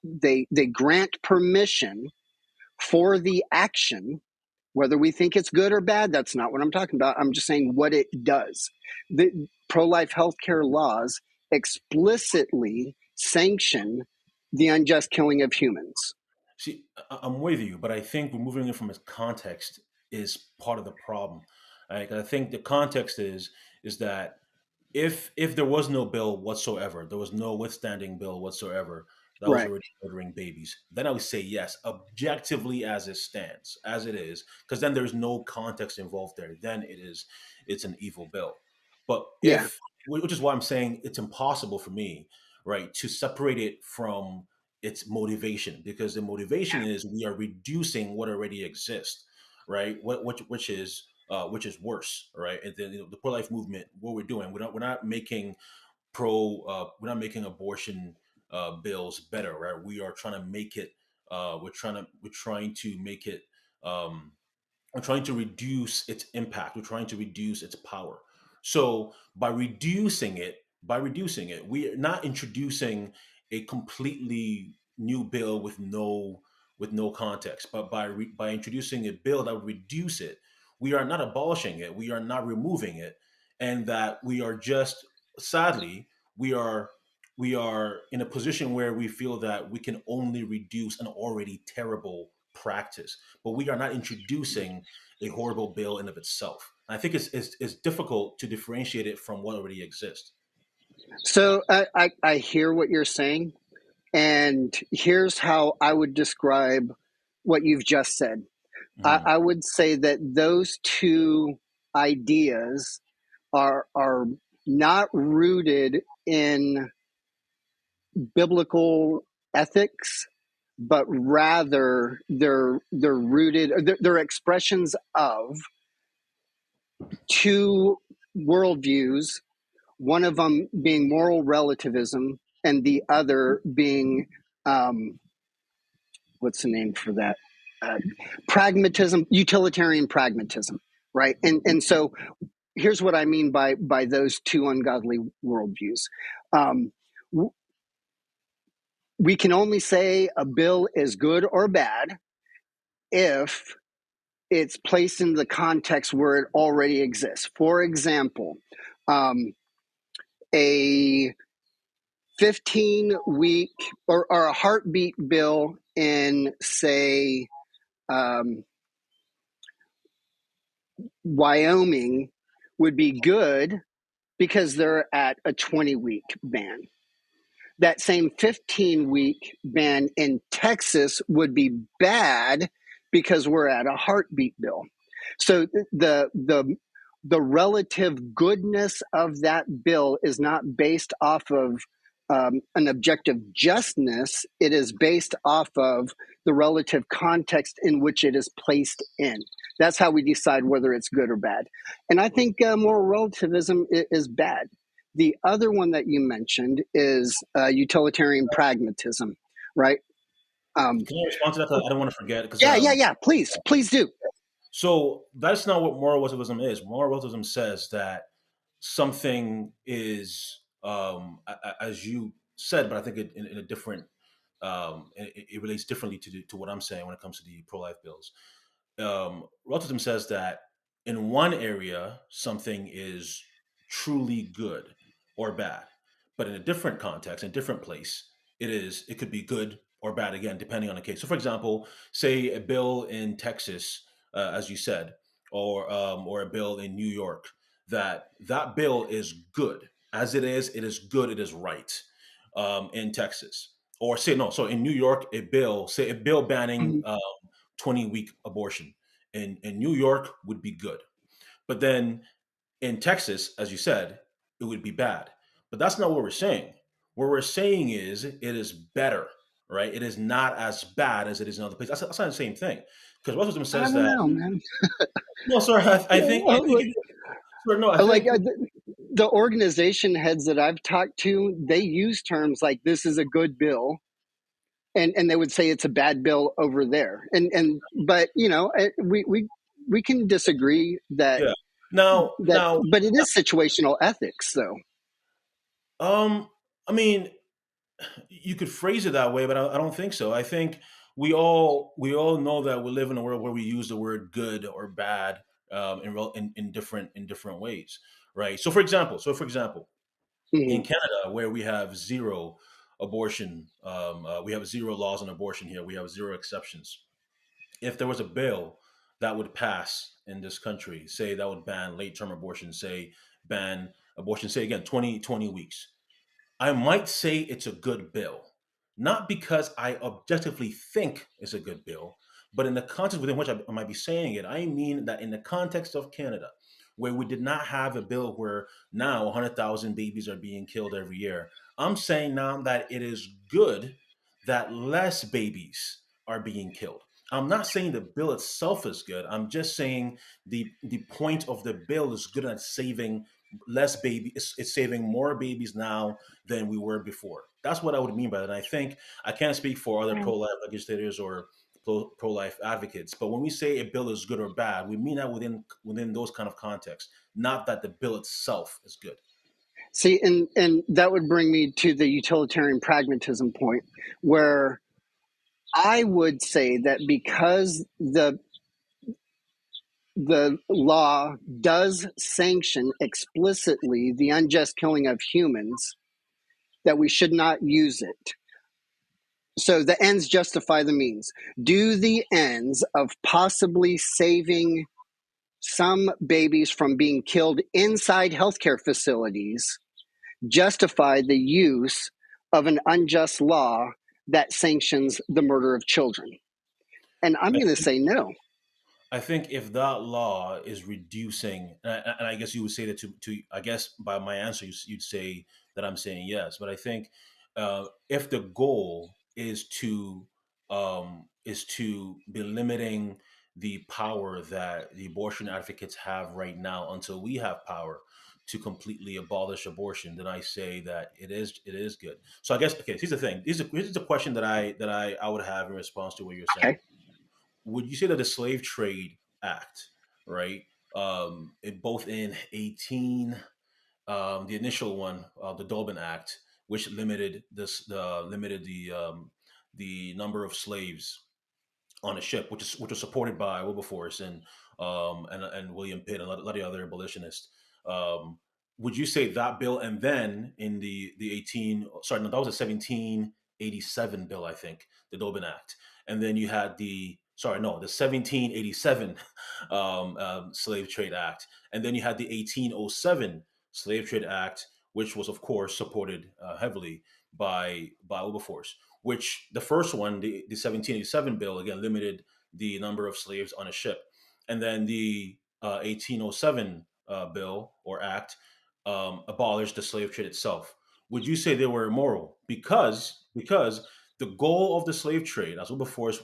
they grant permission for the action. Whether we think it's good or bad, that's not what I'm talking about. I'm just saying what it does. The pro-life healthcare laws explicitly sanction the unjust killing of humans. See, I'm with you, but I think removing it from its context is part of the problem. Like, I think the context is that if there was no bill whatsoever, there was no withstanding bill whatsoever that was Right. already murdering babies, then I would say yes, objectively as it stands, as it is, because then there's no context involved there. Then it's an evil bill. But Yeah. which is why I'm saying it's impossible for me, right, to separate it from its motivation, because the motivation is we are reducing what already exists, right? Which is worse, right? And then the pro life movement, what we're doing, we're not making we're not making abortion bills better, right? We are trying to make it. We're trying to make it. Um, we're trying to reduce its impact. We're trying to reduce its power. So by reducing it, we are not introducing a completely new bill with no context. But by introducing a bill that would reduce it, we are not abolishing it. We are not removing it, and that we are just sadly we are we are in a position where we feel that we can only reduce an already terrible practice, but we are not introducing a horrible bill in of itself. And I think it's difficult to differentiate it from what already exists. So I hear what you're saying, and here's how I would describe what you've just said. Hmm. I would say that those two ideas are not rooted in biblical ethics, but rather they're rooted. They're expressions of two worldviews. One of them being moral relativism, and the other being um, what's the name for that? Uh, Pragmatism, utilitarian pragmatism, right? And so here's what I mean by those two ungodly worldviews. Um, we can only say a bill is good or bad if it's placed in the context where it already exists. For example, um, a 15-week or a heartbeat bill in, say, um, Wyoming would be good because they're at a 20-week ban. That same 15-week ban in Texas would be bad because we're at a heartbeat bill. So the relative goodness of that bill is not based off of an objective justness. It is based off of the relative context in which it is placed in. That's how we decide whether it's good or bad. And I think moral relativism is bad. The other one that you mentioned is utilitarian pragmatism, right? Um, Can I respond to that? 'Cause I don't want to forget because yeah. Please do. so that's not what moral relativism is. Moral relativism says that something is, as you said, but I think in a different, it relates differently to what I'm saying when it comes to the pro life bills. Relativism says that in one area something is truly good or bad, but in a different context, in a different place, it could be good or bad again, depending on the case. So, for example, say a bill in Texas, as you said, or a bill in New York, that bill is good as it is. It is good. It is right in Texas, or say no. So in New York, a bill banning Mhm. 20-week abortion in New York would be good. But then in Texas, as you said, it would be bad. But that's not what we're saying. What we're saying is it is better, right? It is not as bad as it is in other places. That's not the same thing. Because Russell I says don't that, know, man. no, sorry, I think, Like, sorry, no, I like think, the organization heads that I've talked to, they use terms like "this is a good bill," and they would say it's a bad bill over there. And but we can disagree that yeah. Now, but it is situational ethics, though. um, I mean, you could phrase it that way, but I don't think so. I think we all know that we live in a world where we use the word good or bad in different ways, right? For example, in Mhm. Canada, where we have zero abortion, we have zero laws on abortion here. We have zero exceptions. If there was a bill that would pass in this country, say that would ban late term abortion, say ban abortion, say again 20 weeks, I might say it's a good bill, not because I objectively think it's a good bill, but in the context within which I might be saying it, I mean that in the context of Canada, where we did not have a bill where now 100,000 babies are being killed every year, I'm saying now that it is good that less babies are being killed. I'm not saying the bill itself is good. I'm just saying the point of the bill is good at saving less baby. It's saving more babies now than we were before. That's what I would mean by that. And I think I can't speak for other pro-life legislators or pro-life advocates, but when we say a bill is good or bad, we mean that within those kind of contexts, not that the bill itself is good. See, and that would bring me to the utilitarian pragmatism point, where I would say that because the law does sanction explicitly the unjust killing of humans, that we should not use it. So the ends justify the means. Do the ends of possibly saving some babies from being killed inside healthcare facilities justify the use of an unjust law that sanctions the murder of children? And I'm going to say no. I think if that law is reducing, and I guess you would say that I guess by my answer, you'd say that I'm saying yes. But I think if the goal is to be limiting the power that the abortion advocates have right now until we have power to completely abolish abortion, then I say that it is good. So I guess okay. Here's the thing. Here's a question that I would have in response to what you're saying. Okay. Would you say that the Slave Trade Act, right, both in 18, the initial one, the Dolben Act, which limited the number of slaves on a ship, which was supported by Wilberforce and William Pitt and a lot of other abolitionists. Would you say that bill, and then in the 18, sorry, no, that was a 1787 bill, I think, the Dolben Act, and then you had the 1787 Slave Trade Act, and then you had the 1807 Slave Trade Act, which was of course supported heavily by Wilberforce. Which the first one, the 1787 bill, again limited the number of slaves on a ship, and then the 1807 bill or act abolished the slave trade itself. Would you say they were immoral because the goal of the slave trade, as Wilberforce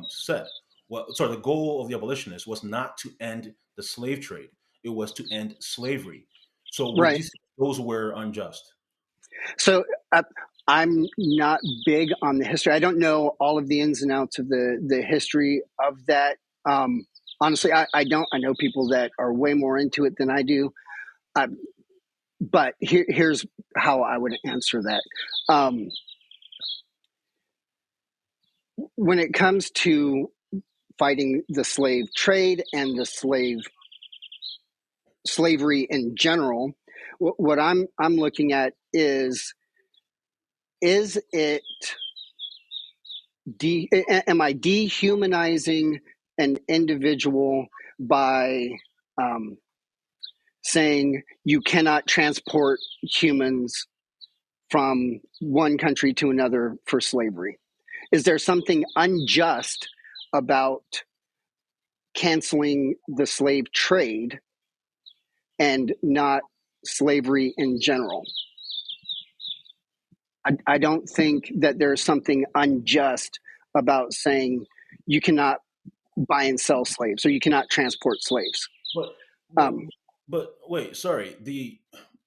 said, the goal of the abolitionists was not to end the slave trade; it was to end slavery. So, would Right. you say those were unjust? So I'm not big on the history. I don't know all of the ins and outs of the history of that. Honestly, I don't. I know people that are way more into it than I do. But here's how I would answer that. When it comes to fighting the slave trade and the slavery in general, what I'm looking at is it am I dehumanizing an individual by saying you cannot transport humans from one country to another for slavery? Is there something unjust about canceling the slave trade and not slavery in general? I don't think that there's something unjust about saying you cannot buy and sell slaves or you cannot transport slaves. But Um, but wait, sorry.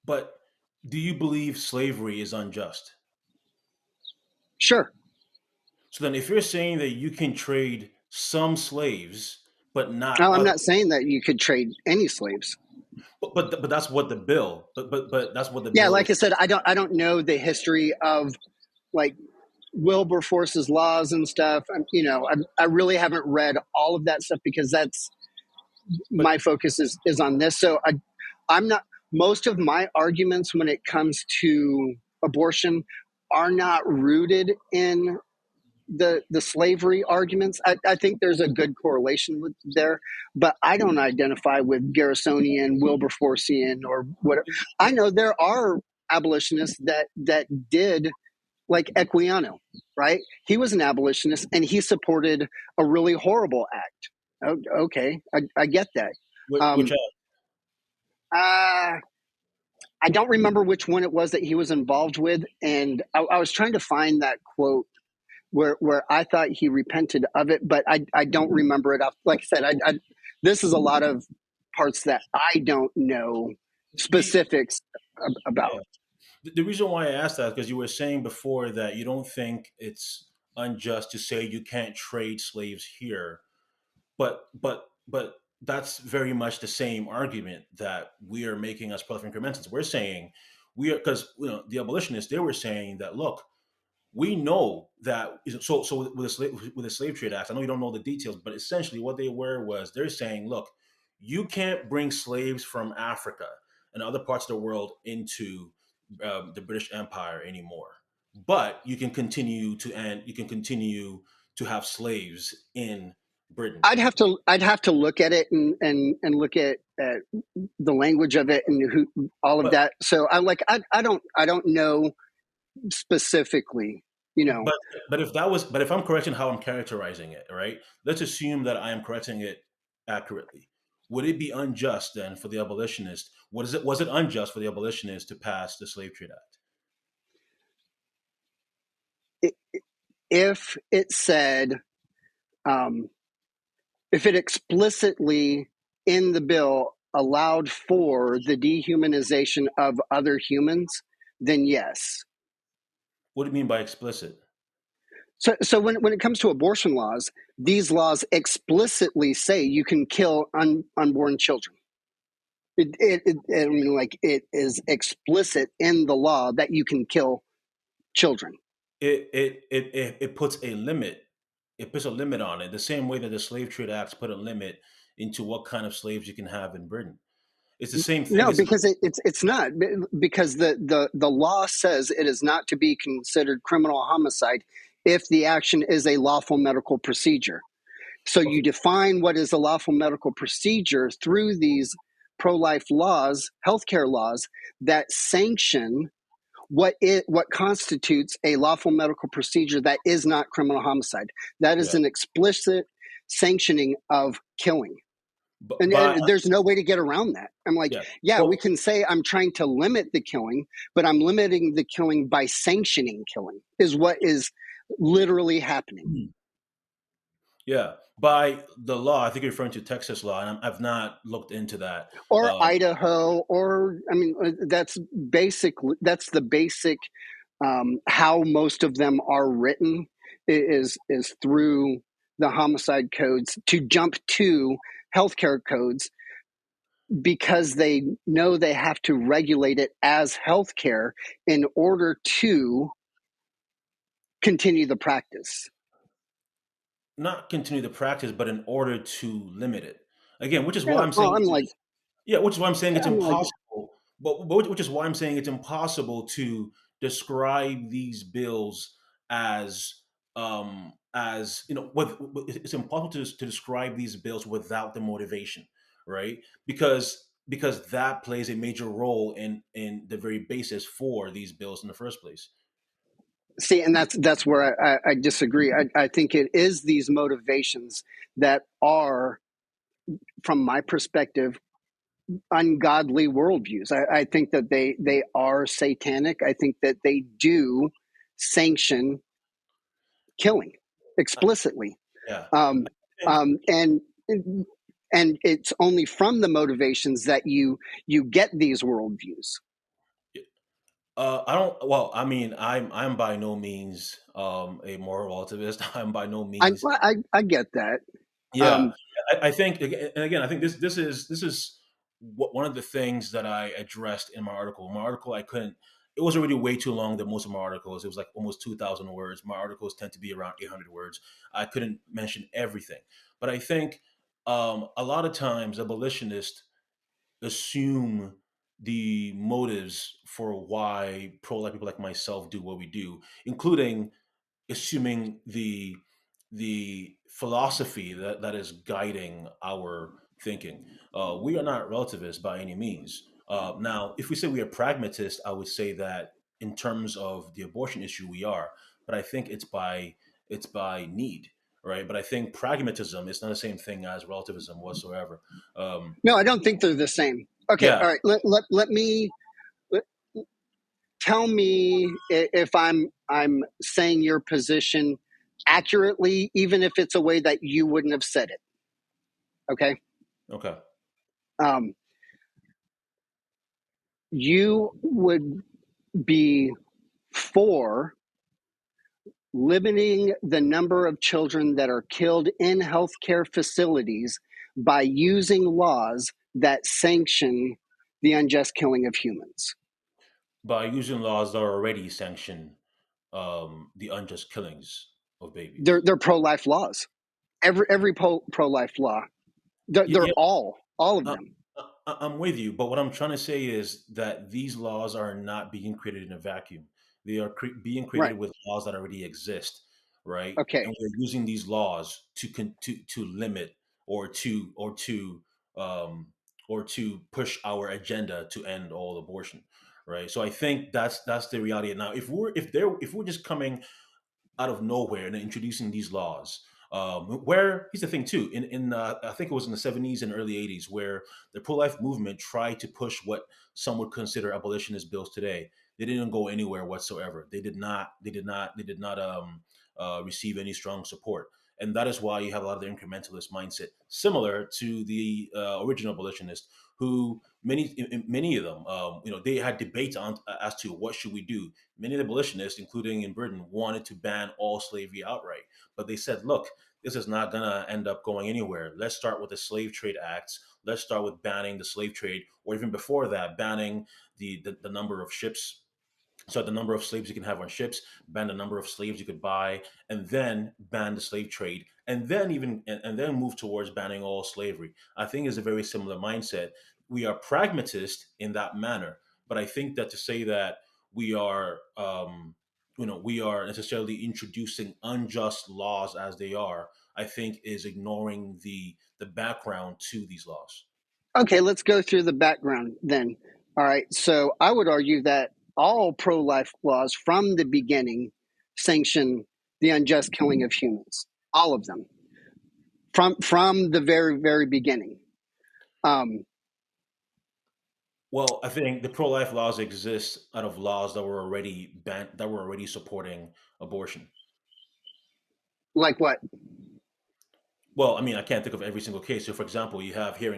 But do you believe slavery is unjust? sure. So then, if you're saying that you can trade some slaves but not Now, I'm other, not saying that you could trade any slaves. but that's what the bill. But that's what the Yeah, bill is. like I said, I don't know the history of like Wilberforce's laws and stuff. I really haven't read all of that stuff because that's But my focus is on this. So I'm not. Most of my arguments when it comes to abortion are not rooted in the slavery arguments. I think there's a good correlation with there, but I don't identify with Garrisonian, Wilberforcian, or whatever. I know there are abolitionists that did, like Equiano, right? He was an abolitionist and he supported a really horrible act. Okay, I get that. which Um, uh, I don't remember which one it was that he was involved with, and I was trying to find that quote where I thought he repented of it, but I don't remember it off. Like I said, this is a lot of parts that I don't know specifics about. Yeah. The reason why I asked that is because you were saying before that you don't think it's unjust to say you can't trade slaves here, but that's very much the same argument that we are making as prolific incrementalists. We're saying we are, because the abolitionists, they were saying that, look, we know that. So with the slave trade act, I know you don't know the details, but essentially what they were was they're saying, look, you can't bring slaves from Africa and other parts of the world into the British Empire anymore, but you can continue to have slaves in Britain. I'd have to look at it and look at the language of it and all of But that. So I don't know specifically, you know. but but if I'm correct in how I'm characterizing it, right? Let's assume that I am correcting it accurately. Would it be unjust then for the abolitionist? Was it unjust for the abolitionist to pass the Slave Trade Act? If it said, um, if it explicitly in the bill allowed for the dehumanization of other humans, then yes. What do you mean by explicit? So when it comes to abortion laws, these laws explicitly say you can kill unborn children. I mean, like, it is explicit in the law that you can kill children. It puts a limit. It puts a limit on it, the same way that the Slave Trade Acts put a limit into what kind of slaves you can have in Britain. It's the same thing. No, because it's not, because the law says it is not to be considered criminal homicide if the action is a lawful medical procedure. So you define what is a lawful medical procedure through these pro-life laws, healthcare laws that sanction what constitutes a lawful medical procedure that is not criminal homicide. That is Yeah, an explicit sanctioning of killing. but And there's no way to get around that. I'm like, yeah. yeah, we Well, can say I'm trying to limit the killing, but I'm limiting the killing by sanctioning killing, is what is literally happening. yeah, by the law, I think you're referring to Texas law, and I've not looked into that. Or Um, Idaho, or I mean, that's the basic, how most of them are written is through the homicide codes to jump to healthcare codes, because they know they have to regulate it as healthcare in order to continue the practice. Not continue the practice, but in order to limit it. Again, which is why Yeah, I'm well, saying yeah, which is why I'm saying it's I'm like, impossible. But which is why I'm saying it's impossible to describe these bills as it's impossible to describe these bills without the motivation, right? Because that plays a major role in the very basis for these bills in the first place. see, and that's where I disagree. I think it is these motivations that are, from my perspective, ungodly worldviews. I think that they are satanic. I think that they do sanction killing explicitly, Yeah, um, I think and it's only from the motivations that you get these worldviews. I don't. Well, I mean, I'm by no means a moral relativist. I'm by no I means. I, I get that. Yeah, Um, I think, and again, I think this is one of the things that I addressed in my article. My article, I couldn't. It was already way too long than most of my articles. It was like almost 2,000 words. My articles tend to be around 800 words. I couldn't mention everything, but I think a lot of times abolitionists assume the motives for why pro-life people like myself do what we do, including assuming the philosophy that is guiding our thinking. We are not relativists by any means. Now, if we say we are pragmatists, I would say that in terms of the abortion issue, we are. But I think it's by need, right? But I think pragmatism is not the same thing as relativism whatsoever. Um, no, I don't think they're the same. Okay, yeah, all right. Let me let, tell me if I'm saying your position accurately, even if it's a way that you wouldn't have said it. Okay. okay. Um, You would be for limiting the number of children that are killed in healthcare facilities by using laws that sanction the unjust killing of humans. By using laws that already sanction the unjust killings of babies. They're pro-life laws. Every pro-life law. They're Yeah, all of Uh, them. I'm with you, but what I'm trying to say is that these laws are not being created in a vacuum. They are being created Right. with laws that already exist, right? Okay. And we're using these laws to limit or um, to push our agenda to end all abortion, right? So I think that's the reality. Now, if we're just coming out of nowhere and introducing these laws. Where here's the thing too, in I think it was in the 70s and early 80s, where the pro-life movement tried to push what some would consider abolitionist bills today. They didn't go anywhere whatsoever. They did not receive any strong support, and that is why you have a lot of the incrementalist mindset, similar to the original abolitionists, who many of them, they had debates on as to what should we do. Many of the abolitionists, including in Britain, wanted to ban all slavery outright. But they said, look, this is not going to end up going anywhere. Let's start with the Slave Trade Acts. Let's start with banning the slave trade, or even before that, banning the number of ships, so the number of slaves you can have on ships, ban the number of slaves you could buy, and then ban the slave trade, and then and then move towards banning all slavery. I think is a very similar mindset. We are pragmatists in that manner, but I think that to say that we are, we are necessarily introducing unjust laws as they are, I think is ignoring the background to these laws. Okay, let's go through the background then. All right. So I would argue that all pro-life laws from the beginning sanction the unjust killing of humans. All of them. From the very beginning. Um, Well, I think the pro-life laws exist out of laws that were already banned, that were already supporting abortion. like what? Well, I mean, I can't think of every single case. So, for example, you have there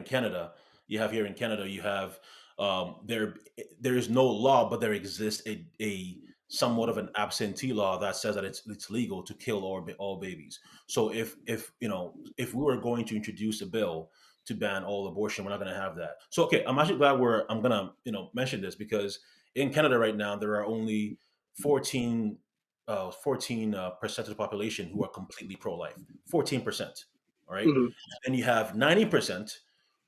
is no law, but there exists a somewhat of an absentee law that says that it's legal to kill all babies. So, if we were going to introduce a bill to ban all abortion, we're not going to have that. So, okay, I'm actually glad I'm gonna mention this, because in Canada right now there are only 14% of the population who are completely pro-life. 14%. All right. Mhm, And you have 90%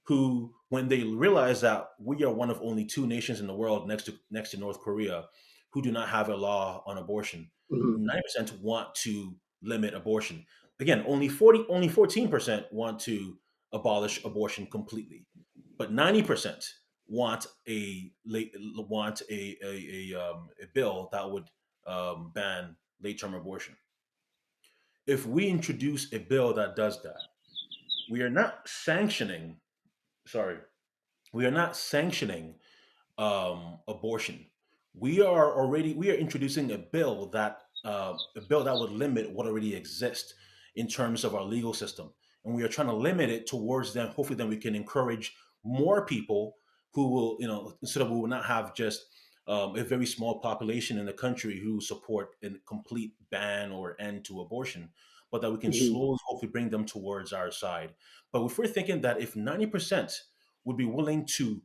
who, when they realize that we are one of only two nations in the world next to North Korea who do not have a law on abortion, mhm. 90% want to limit abortion. Again, only 14% want to abolish abortion completely. But 90% want a bill that would ban late term abortion. If we introduce a bill that does that, we are not sanctioning, sorry, we are not sanctioning abortion. We are introducing a bill that would limit what already exists in terms of our legal system, and we are trying to limit it towards them. Hopefully, then we can encourage more people who will, instead of we will not have just a very small population in the country who support a complete ban or end to abortion, but that we can Mhm. slowly, hopefully, bring them towards our side. But if we're thinking that if 90% would be willing to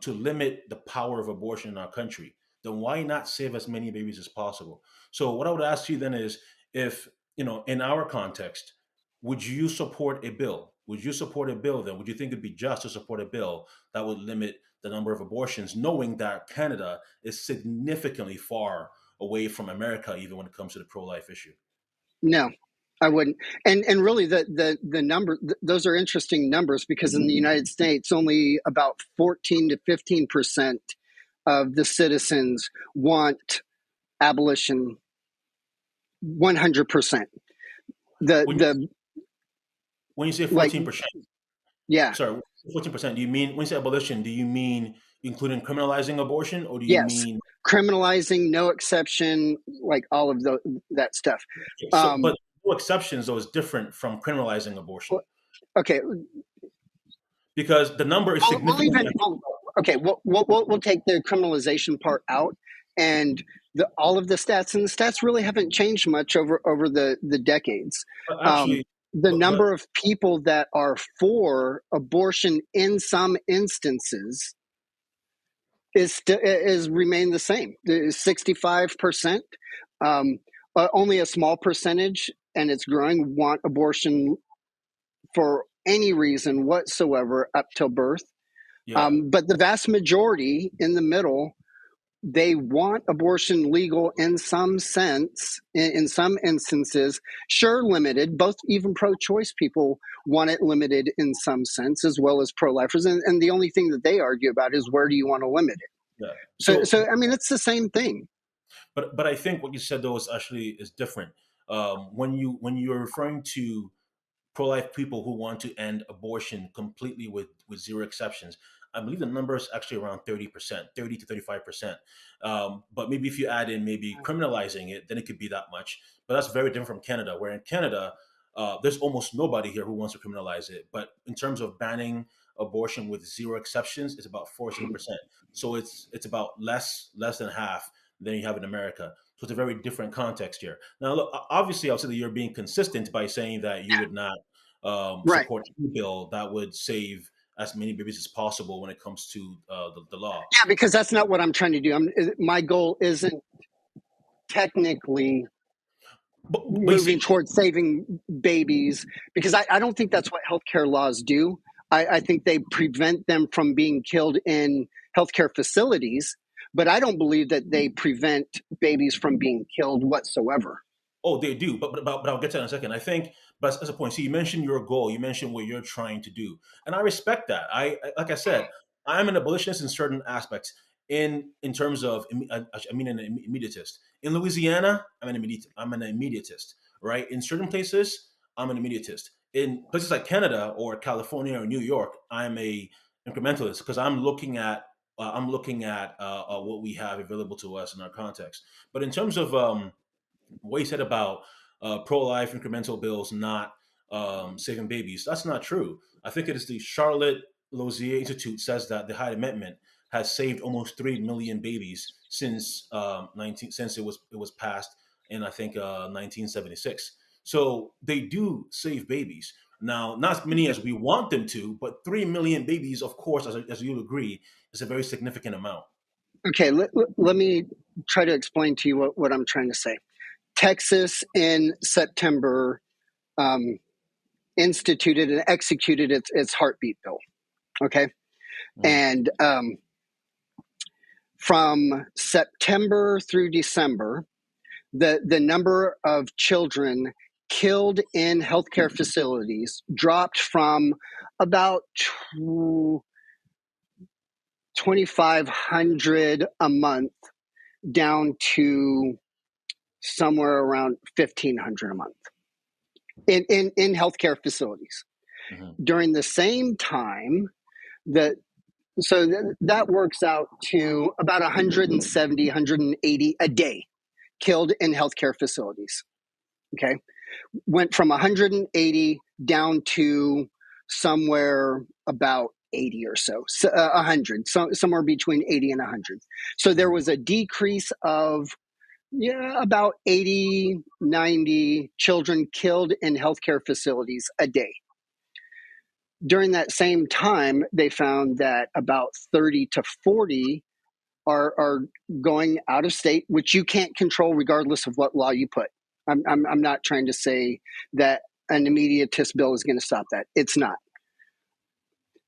limit the power of abortion in our country, then why not save as many babies as possible? So, what I would ask you then is, if in our context, would you support a bill? Would you support a bill then? Would you think it'd be just to support a bill that would limit the number of abortions, knowing that Canada is significantly far away from America, even when it comes to the pro-life issue? No, I wouldn't. And really, the number those are interesting numbers because in the United States, only about 14 to 15% of the citizens want abolition 100%. The When you, the when you say like 14%, yeah, sorry, 14%, do you mean, when you say abolition, do you mean including criminalizing abortion, or do you yes, mean, criminalizing, no exception, like all of that stuff. okay, so, Um, but no exceptions, though, is different from criminalizing abortion, okay, because the number is we'll significantly. even. okay, we'll take the criminalization part out, and all of the stats, and the stats really haven't changed much over the decades. But Um, actually, the but number of people that are for abortion in some instances is remained the same. 65%. Only a small percentage, and it's growing, want abortion for any reason whatsoever up till birth. yeah, But the vast majority in the middle, they want abortion legal in some sense, in some instances, sure, limited. Both, even pro-choice people want it limited in some sense, as well as pro-lifers. And the only thing that they argue about is, where do you want to limit it? yeah. So I mean, it's the same thing. But I think what you said though is different. When you're referring to pro-life people who want to end abortion completely with zero exceptions, I believe the number is actually around 30%, 30 to 35%. But maybe if you add in maybe criminalizing it, then it could be that much. But that's very different from Canada, where in Canada, there's almost nobody here who wants to criminalize it. But in terms of banning abortion with zero exceptions, it's about 14%. So it's about less than half than you have in America. So it's a very different context here. Now, look, obviously, I'll say that you're being consistent by saying that you would not Right. support a bill that would save as many babies as possible when it comes to the law. Yeah, because that's not what I'm trying to do. My goal isn't technically But you moving see, towards saving babies, because I don't think that's what healthcare laws do. I think they prevent them from being killed in healthcare facilities, but I don't believe that they prevent babies from being killed whatsoever. oh, they do, but I'll get to that in a second. I think, but as a point, see, you mentioned your goal, you mentioned what you're trying to do, and I respect that. Like I said, I'm an abolitionist in certain aspects. In terms of, I mean, an immediatist. In Louisiana, I'm an immediatist, right? In certain places, I'm an immediatist. In places like Canada or California or New York, I'm a incrementalist because I'm looking at what we have available to us in our context. But in terms of what you said about pro-life incremental bills not saving babies, that's not true. I think it is the Charlotte Lozier Institute says that the Hyde Amendment has saved almost 3 million babies since 19 since it was passed in I think 1976. So they do save babies. Now, not as many as we want them to, but 3 million babies, of course, as you'll agree, is a very significant amount. Okay, let me try to explain to you what I'm trying to say. Texas in September instituted and executed its heartbeat bill. Okay, Mhm. and from September through December, the number of children killed in healthcare facilities dropped from about 2,500 a month down to somewhere around 1,500 a month in healthcare facilities. Mhm. During the same time, that that works out to about 170, 180 a day killed in healthcare facilities. Okay, went from 180 down to somewhere about 80 or so, 100, somewhere between 80 and 100. So there was a decrease of about 80, 90 children killed in healthcare facilities a day. During that same time, they found that about 30 to 40 are going out of state, which you can't control regardless of what law you put. I'm not trying to say that an immediatist bill is going to stop that. It's not.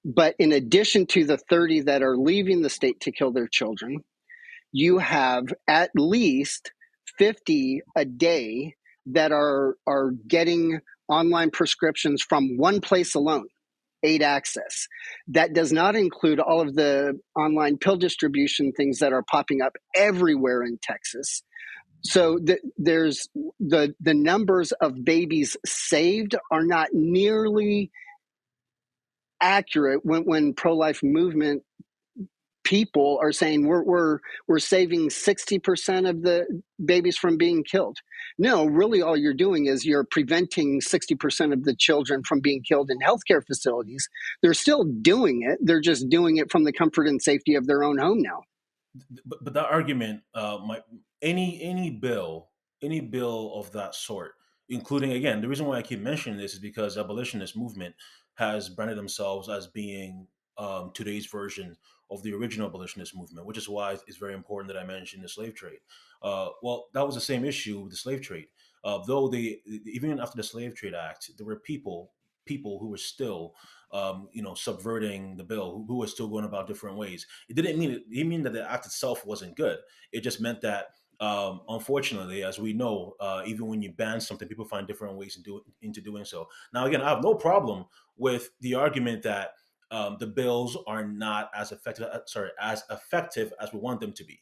But in addition to the 30 that are leaving the state to kill their children, you have at least 50 a day that are getting online prescriptions from one place alone, Aid Access. That does not include all of the online pill distribution things that are popping up everywhere in Texas. So there's the numbers of babies saved are not nearly accurate when pro-life movement people are saying we're saving 60% of the babies from being killed. No, really, all you're doing is you're preventing 60% of the children from being killed in healthcare facilities. They're still doing it. They're just doing it from the comfort and safety of their own home now. But that argument, any bill of that sort, including, again, the reason why I keep mentioning this is because abolitionist movement has branded themselves as being today's version of the original abolitionist movement, which is why it's very important that I mention the slave trade. Well, that was the same issue with the slave trade. Though they, even after the Slave Trade Act, there were people who were still subverting the bill, who were still going about different ways. It didn't mean that the act itself wasn't good. It just meant that, unfortunately, as we know, even when you ban something, people find different ways into doing so. Now, again, I have no problem with the argument that the bills are not as effective. As effective as we want them to be.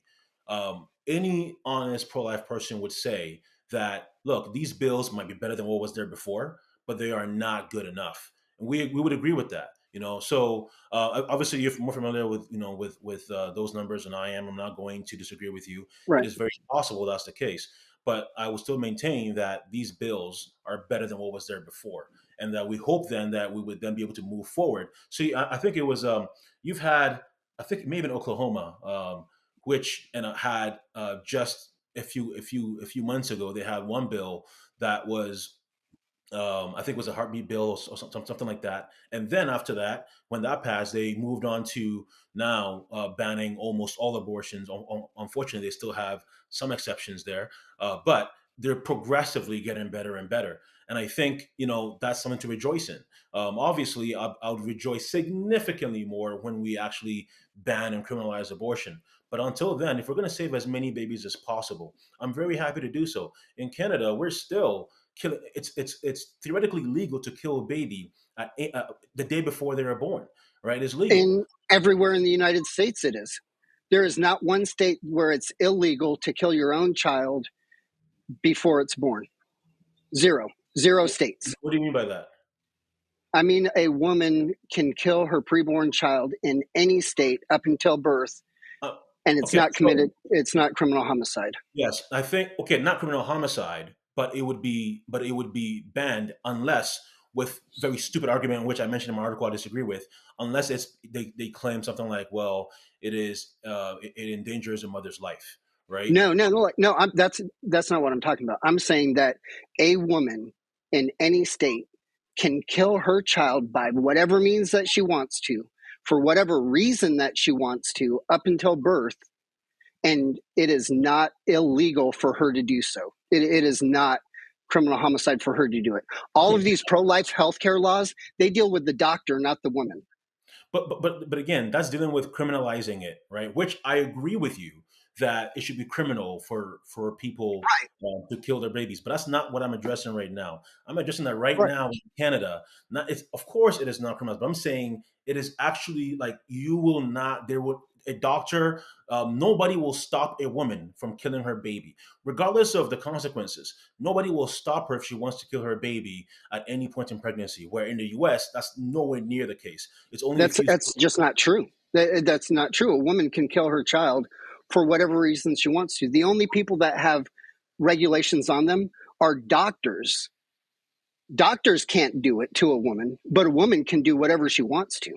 Any honest pro-life person would say that, look, these bills might be better than what was there before, but they are not good enough. And we would agree with that. So obviously you're more familiar with those numbers than I am. I'm not going to disagree with you. It Right. is very possible that's the case, but I will still maintain that these bills are better than what was there before, and that we hope then that we would then be able to move forward. See, I think it was you've had, I think maybe in Oklahoma, which and had just a few months ago, they had one bill that was, I think it was a heartbeat bill or something like that. And then after that, when that passed, they moved on to now banning almost all abortions. Unfortunately, they still have some exceptions there, but they're progressively getting better and better. And I think that's something to rejoice in. Obviously, I would rejoice significantly more when we actually ban and criminalize abortion. But until then, if we're going to save as many babies as possible, I'm very happy to do so. In Canada, we're still killing. It's theoretically legal to kill a baby the day before they are born. Right? It's legal. And everywhere in the United States, it is. There is not one state where it's illegal to kill your own child before it's born. Zero states. What do you mean by that? I mean, a woman can kill her preborn child in any state up until birth, Uh, and it's okay, not so committed. It's not criminal homicide. yes, I think, okay, not criminal homicide, but it would be banned unless, with very stupid argument, which I mentioned in my article I disagree with, unless they claim something like, well, it endangers a mother's life, right? No. That's not what I'm talking about. I'm saying that a woman in any state can kill her child by whatever means that she wants to, for whatever reason that she wants to, up until birth, and it is not illegal for her to do so. It is not criminal homicide for her to do it. All Okay, of these pro-life healthcare laws, they deal with the doctor, not the woman. but again, that's dealing with criminalizing it, right? Which I agree with you that it should be criminal for people to kill their babies, but that's not what I'm addressing right now. I'm addressing that right Right. now in Canada. Not, it's of course it is not criminal, but I'm saying it is actually, like, you will not. There would a doctor. Nobody will stop a woman from killing her baby, regardless of the consequences. Nobody will stop her if she wants to kill her baby at any point in pregnancy. Where in the U.S., that's nowhere near the case. It's only a few. That's just not true. That's not true. A woman can kill her child for whatever reason she wants to. The only people that have regulations on them are doctors. Doctors can't do it to a woman, but a woman can do whatever she wants to.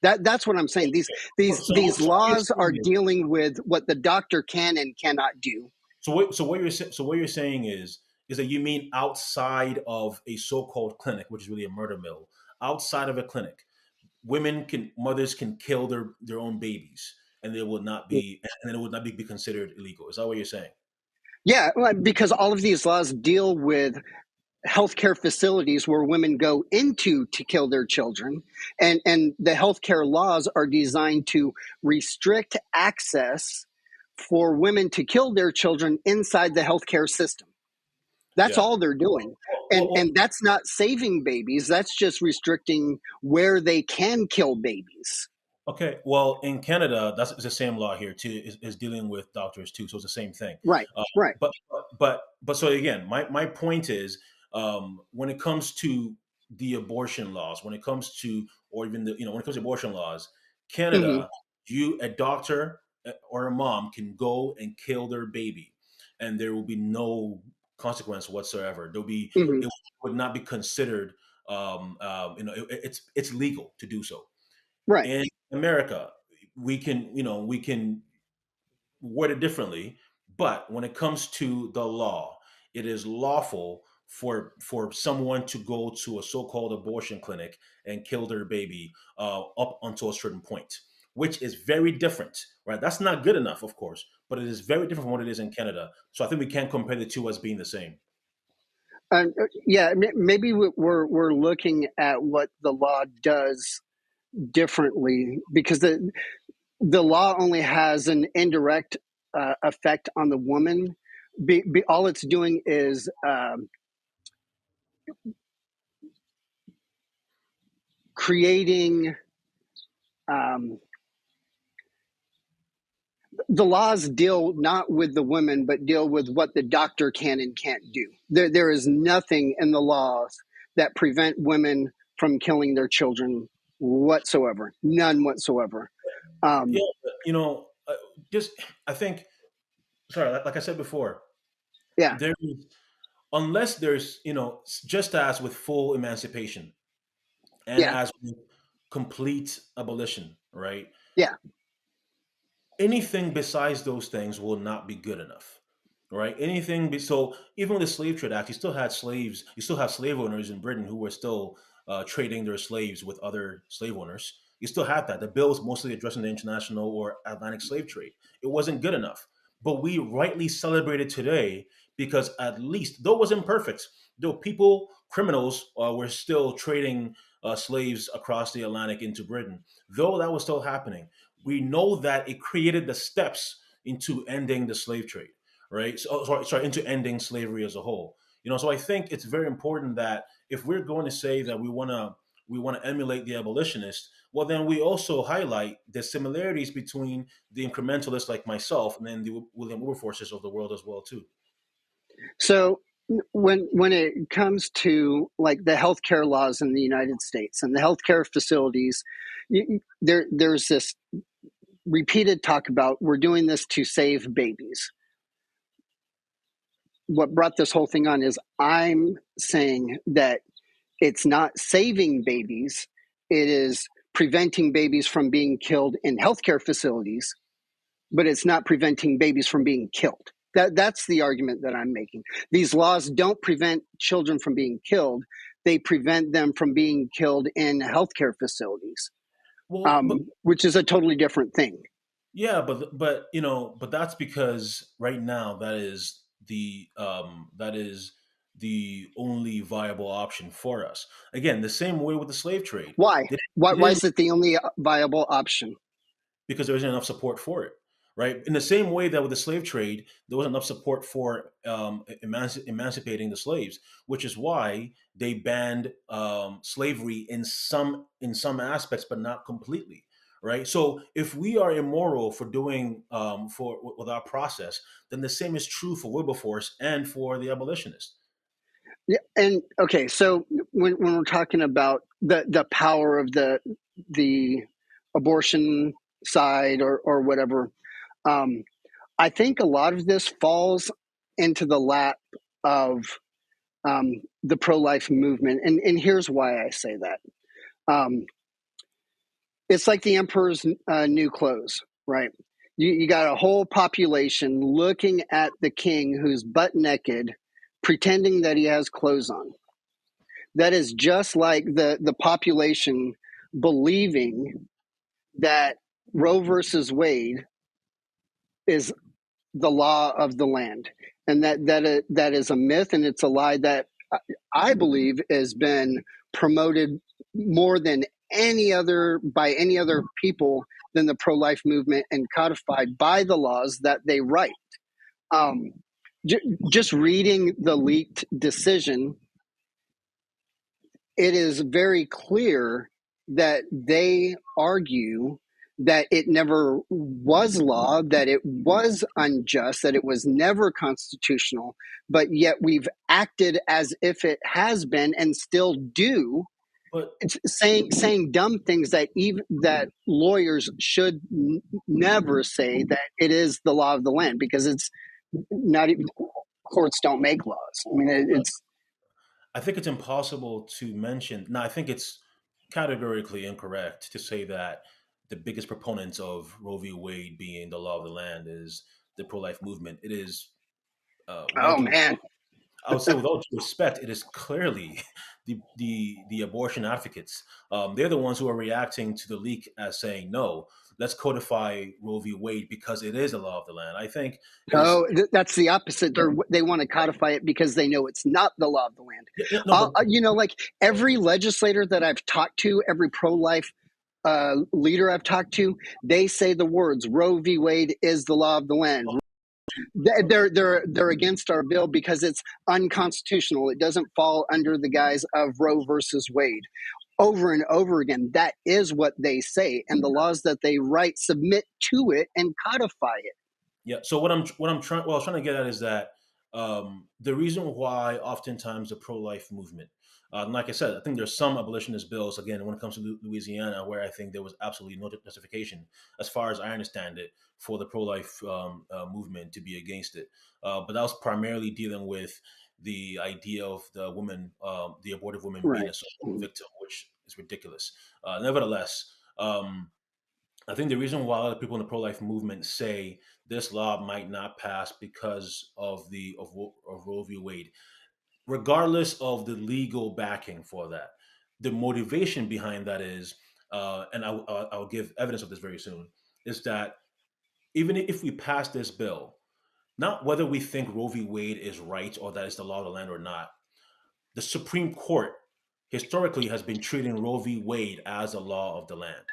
That's what I'm saying. These So, these so, these so what you're laws are saying is, dealing with what the doctor can and cannot do. so what you're saying is that you mean outside of a so-called clinic, which is really a murder mill, outside of a clinic, mothers can kill their own babies, and it would not be considered illegal. Is that what you're saying? Yeah, because all of these laws deal with healthcare facilities where women go into to kill their children, and the healthcare laws are designed to restrict access for women to kill their children inside the healthcare system. That's Yeah. all they're doing. Well, And that's not saving babies, that's just restricting where they can kill babies. okay. Well, in Canada, that's it's the same law here too. Is dealing with doctors too, so it's the same thing. Right, Uh, right. but so again, my point is, when it comes to the abortion laws, when it comes to, or even when it comes to abortion laws, Hmm. Canada A doctor or a mom can go and kill their baby, and there will be no consequence whatsoever. Hmm. It would not be considered. It's legal to do so. Right. In America, we can word it differently, but when it comes to the law, it is lawful for someone to go to a so-called abortion clinic and kill their baby up until a certain point, which is very different, right? That's not good enough, of course, but it is very different from what it is in Canada. So I think we can't compare the two as being the same. Yeah, maybe we're looking at what the law does differently, because the law only has an indirect effect on the woman. All it's doing is creating. Um, the laws deal not with the women, but deal with what the doctor can and can't do. There is nothing in the laws that prevent women from killing their children whatsoever. None whatsoever. Yeah, Um, just I think. Sorry, like I said before, yeah, there unless there's just as with full emancipation and yeah, as with complete abolition, right? yeah. Anything besides those things will not be good enough, right? So even with the Slave Trade Act, you still had slaves. You still have slave owners in Britain who were still trading their slaves with other slave owners. You still had that. The bill was mostly addressing the international or Atlantic slave trade. It wasn't good enough, but we rightly celebrate it today because at least, though it was imperfect, though criminals were still trading slaves across the Atlantic into Britain, though that was still happening, we know that it created the steps into ending the slave trade, right? Sorry, into ending slavery as a whole. So I think it's very important that if we're going to say that we want to emulate the abolitionists, well, then we also highlight the similarities between the incrementalists like myself and then the William Wilberforces of the world as well too. So when it comes to like the healthcare laws in the United States and the healthcare facilities, there's this repeated talk about we're doing this to save babies. What brought this whole thing on is I'm saying that it's not saving babies, it is preventing babies from being killed in healthcare facilities, but it's not preventing babies from being killed. That's the argument that I'm making. These laws don't prevent children from being killed, they prevent them from being killed in healthcare facilities, Well, but which is a totally different thing. yeah, but that's because right now that is the only viable option for us. Again, the same way with the slave trade. Why? They, Why, they why didn't is it the only viable option? because there wasn't enough support for it, right? In the same way that with the slave trade, there wasn't enough support for emancipating the slaves, which is why they banned slavery in some aspects, but not completely, right? So if we are immoral for doing for with our process, then the same is true for Wilberforce and for the abolitionists. Yeah, and okay, so when we're talking about the power of the abortion side or whatever, um, I think a lot of this falls into the lap of the pro-life movement, and here's why I say that. Um, it's like the emperor's new clothes, right? You got a whole population looking at the king who's butt naked, pretending that he has clothes on. That is just like the population believing that Roe versus Wade is the law of the land, and that is a myth, and it's a lie that I believe has been promoted more than any other people than the pro-life movement and codified by the laws that they write. Um, just reading the leaked decision, it is very clear that they argue that it never was law, that it was unjust, that it was never constitutional, but yet we've acted as if it has been and still do. but it's saying dumb things that even that lawyers should never say, that it is the law of the land, because it's not even, courts don't make laws. I mean, it's I think it's impossible to mention. Now, I think it's categorically incorrect to say that the biggest proponents of Roe v. Wade being the law of the land is the pro-life movement. It is, with all oh due, man. I would say, with all due respect, it is clearly the abortion advocates. They're the ones who are reacting to the leak as saying, "No, let's codify Roe v. Wade because it is a law of the land." I think it is. Oh, that's the opposite. They want to codify it because they know it's not the law of the land. Yeah, yeah, no, but Like every legislator that I've talked to, every pro-life leader I've talked to, they say the words "Roe v. Wade is the law of the land." They're against our bill because it's unconstitutional. It doesn't fall under the guise of Roe versus Wade. Over and over again, that is what they say, and the laws that they write submit to it and codify it. yeah. So what I'm trying well, I was trying to get at is that the reason why oftentimes the pro-life movement, like I said, I think there's some abolitionist bills again when it comes to Louisiana where I think there was absolutely no justification, as far as I understand it, for the pro-life movement to be against it. But that was primarily dealing with the idea of the woman, the abortive woman, being Right. a social victim, which is ridiculous. Nevertheless. I think the reason why a lot of people in the pro-life movement say this law might not pass because of of Roe v. Wade, regardless of the legal backing for that, the motivation behind that is, and I'll give evidence of this very soon, is that even if we pass this bill, not whether we think Roe v. Wade is right or that it's the law of the land or not, the Supreme Court historically has been treating Roe v. Wade as a law of the land,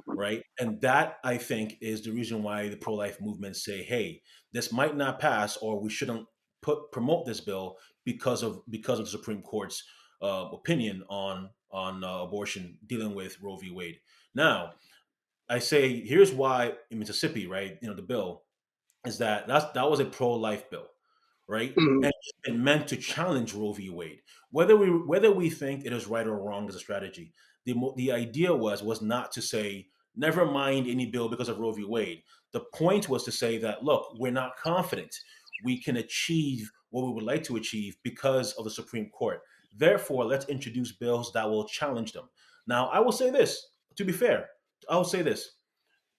right? And that I think is the reason why the pro-life movement say, "Hey, this might not pass, or we shouldn't promote this bill because of the Supreme Court's opinion on abortion dealing with Roe v. Wade." Now, I say here's why in Mississippi, right? The bill is that was a pro-life bill, right? Mhm. And it meant to challenge Roe v. Wade. Whether we think it is right or wrong as a strategy, the idea was not to say never mind any bill because of Roe v. Wade. The point was to say that look, we're not confident we can achieve what we would like to achieve because of the Supreme Court. Therefore, let's introduce bills that will challenge them. Now, I will say this. To be fair, I will say this: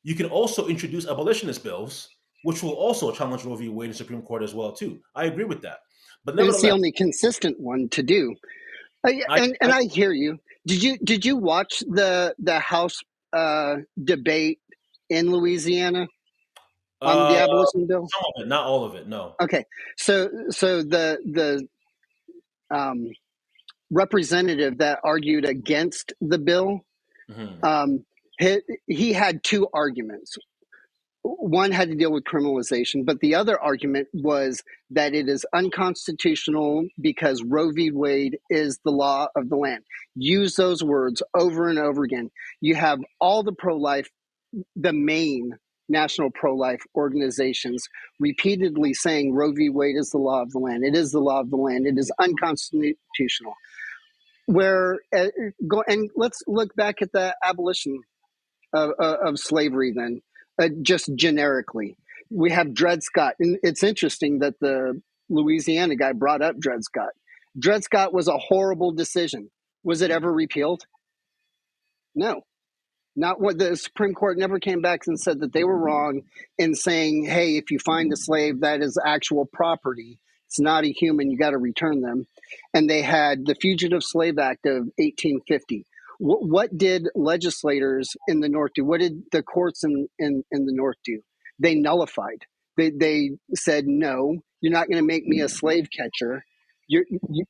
you can also introduce abolitionist bills, which will also challenge Roe v. Wade in the Supreme Court as well, too. I agree with that. But And it's the nevertheless, only consistent one to do. I, And I hear you. Did you watch the House debate in Louisiana on the uh, abolition bill? some of it, not all of it. No. Okay, so the um, representative that argued against the bill, Hmm. um, he had two arguments. One had to deal with criminalization, but the other argument was that it is unconstitutional because Roe v. Wade is the law of the land. Use those words over and over again. You have all the pro-life, the main national pro-life organizations repeatedly saying Roe v. Wade is the law of the land. It is the law of the land. It is unconstitutional. Where go and let's look back at the abolition of slavery then, just generically. We have Dred Scott. And it's interesting that the Louisiana guy brought up Dred Scott. Dred Scott was a horrible decision. Was it ever repealed? No. Not what the Supreme Court never came back and said that they were wrong in saying, hey, if you find a slave, that is actual property. It's not a human. You got to return them. And they had the Fugitive Slave Act of 1850. What did legislators in the North do? What did the courts in the North do? They nullified. They said, no, you're not going to make me a slave catcher.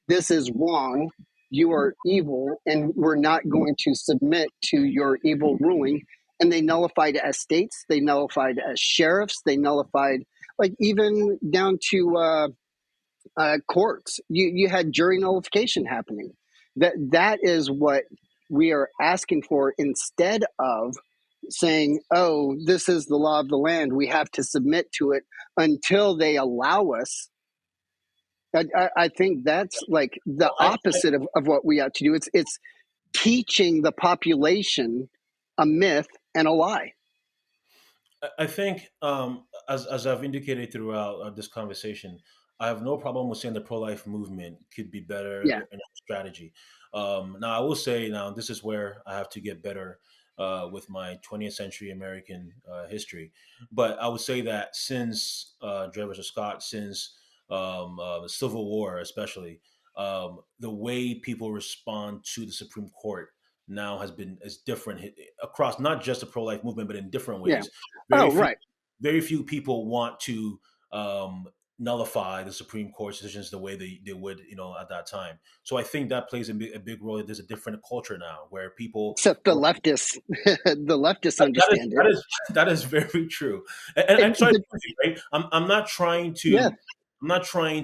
This is wrong. You are evil, and we're not going to submit to your evil ruling. And they nullified estates. They nullified sheriffs. They nullified, like, even down to courts. You had jury nullification happening. That is what we are asking for, instead of saying, oh, this is the law of the land. We have to submit to it until they allow us. I think that's like the I, opposite of what we ought to do. It's teaching the population a myth and a lie. I think, as I've indicated throughout this conversation, I have no problem with saying the pro life movement could be better Yeah, in a strategy. Now, I will say, now this is where I have to get better with my 20th century American history. But I would say that since Dre versus Scott, since the Civil War, especially, the way people respond to the Supreme Court now has been is different across not just the pro life movement, but in different yeah. ways. Oh, Very few right. very few people want to um, nullify the Supreme Court's decisions the way they would, at that time. So I think that plays a big role. There's a different culture now where people Except the leftists, the leftists that is understand it. that is that is very true. And it, I'm sorry, right? I'm not trying yeah,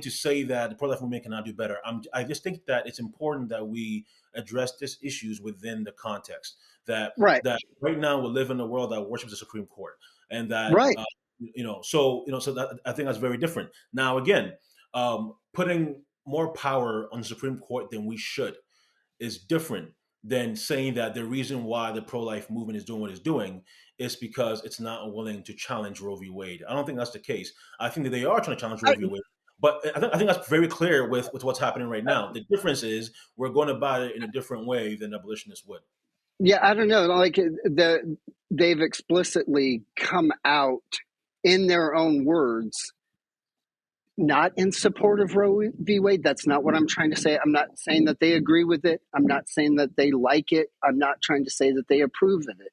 to say that the pro-life movement cannot do better. I just think that it's important that we address these issues within the context that right, right now we live in a world that worships the Supreme Court, and that right. so that I think that's very different. Now again, putting more power on the Supreme Court than we should is different than saying that the reason why the pro-life movement is doing what it's doing is because it's not willing to challenge Roe v. Wade. I don't think that's the case. I think that they are trying to challenge Roe I, v. Wade. But I think that's very clear with what's happening right now. The difference is we're going about it in a different way than abolitionists would. yeah, I don't know. Like they've explicitly come out in their own words, not in support of Roe v. Wade. That's not what I'm trying to say. I'm not saying that they agree with it. I'm not saying that they like it. I'm not trying to say that they approve of it.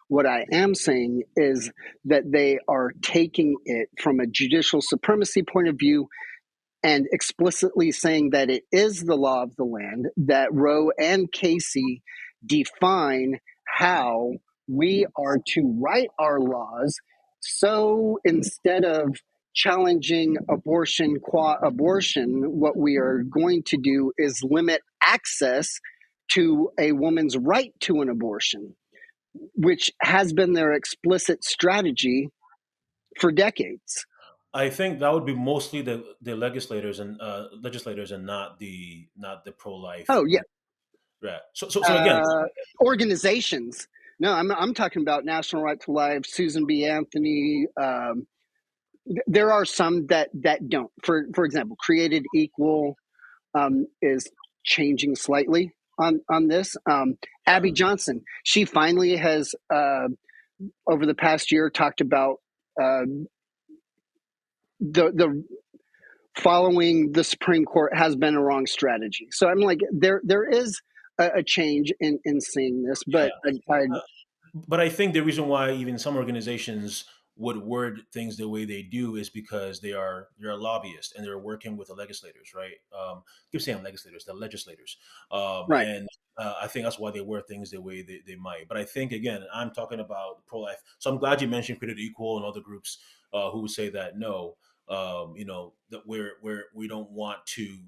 What I am saying is that they are taking it from a judicial supremacy point of view and explicitly saying that it is the law of the land, that Roe and Casey define how we are to write our laws. So instead of challenging abortion qua abortion, what we are going to do is limit access to a woman's right to an abortion, which has been their explicit strategy for decades. I think that would be mostly the legislators and not the pro-life Oh, yeah. group. Right. So again, Organizations. No, I'm talking about National Right to Life, Susan B. Anthony. There are some that don't. For example, Created Equal is changing slightly on this. Abby Johnson, she finally has over the past year talked about the following the Supreme Court has been a wrong strategy. So I'm like, there is a change in seeing this, but but I think the reason why even some organizations would word things the way they do is because they're lobbyists and they're working with the legislators, right? Keep saying legislators, the legislators, right. and I think that's why they word things the way they might. But I think again, I'm talking about pro life, so I'm glad you mentioned Created Equal and other groups who would say that no, that we don't want to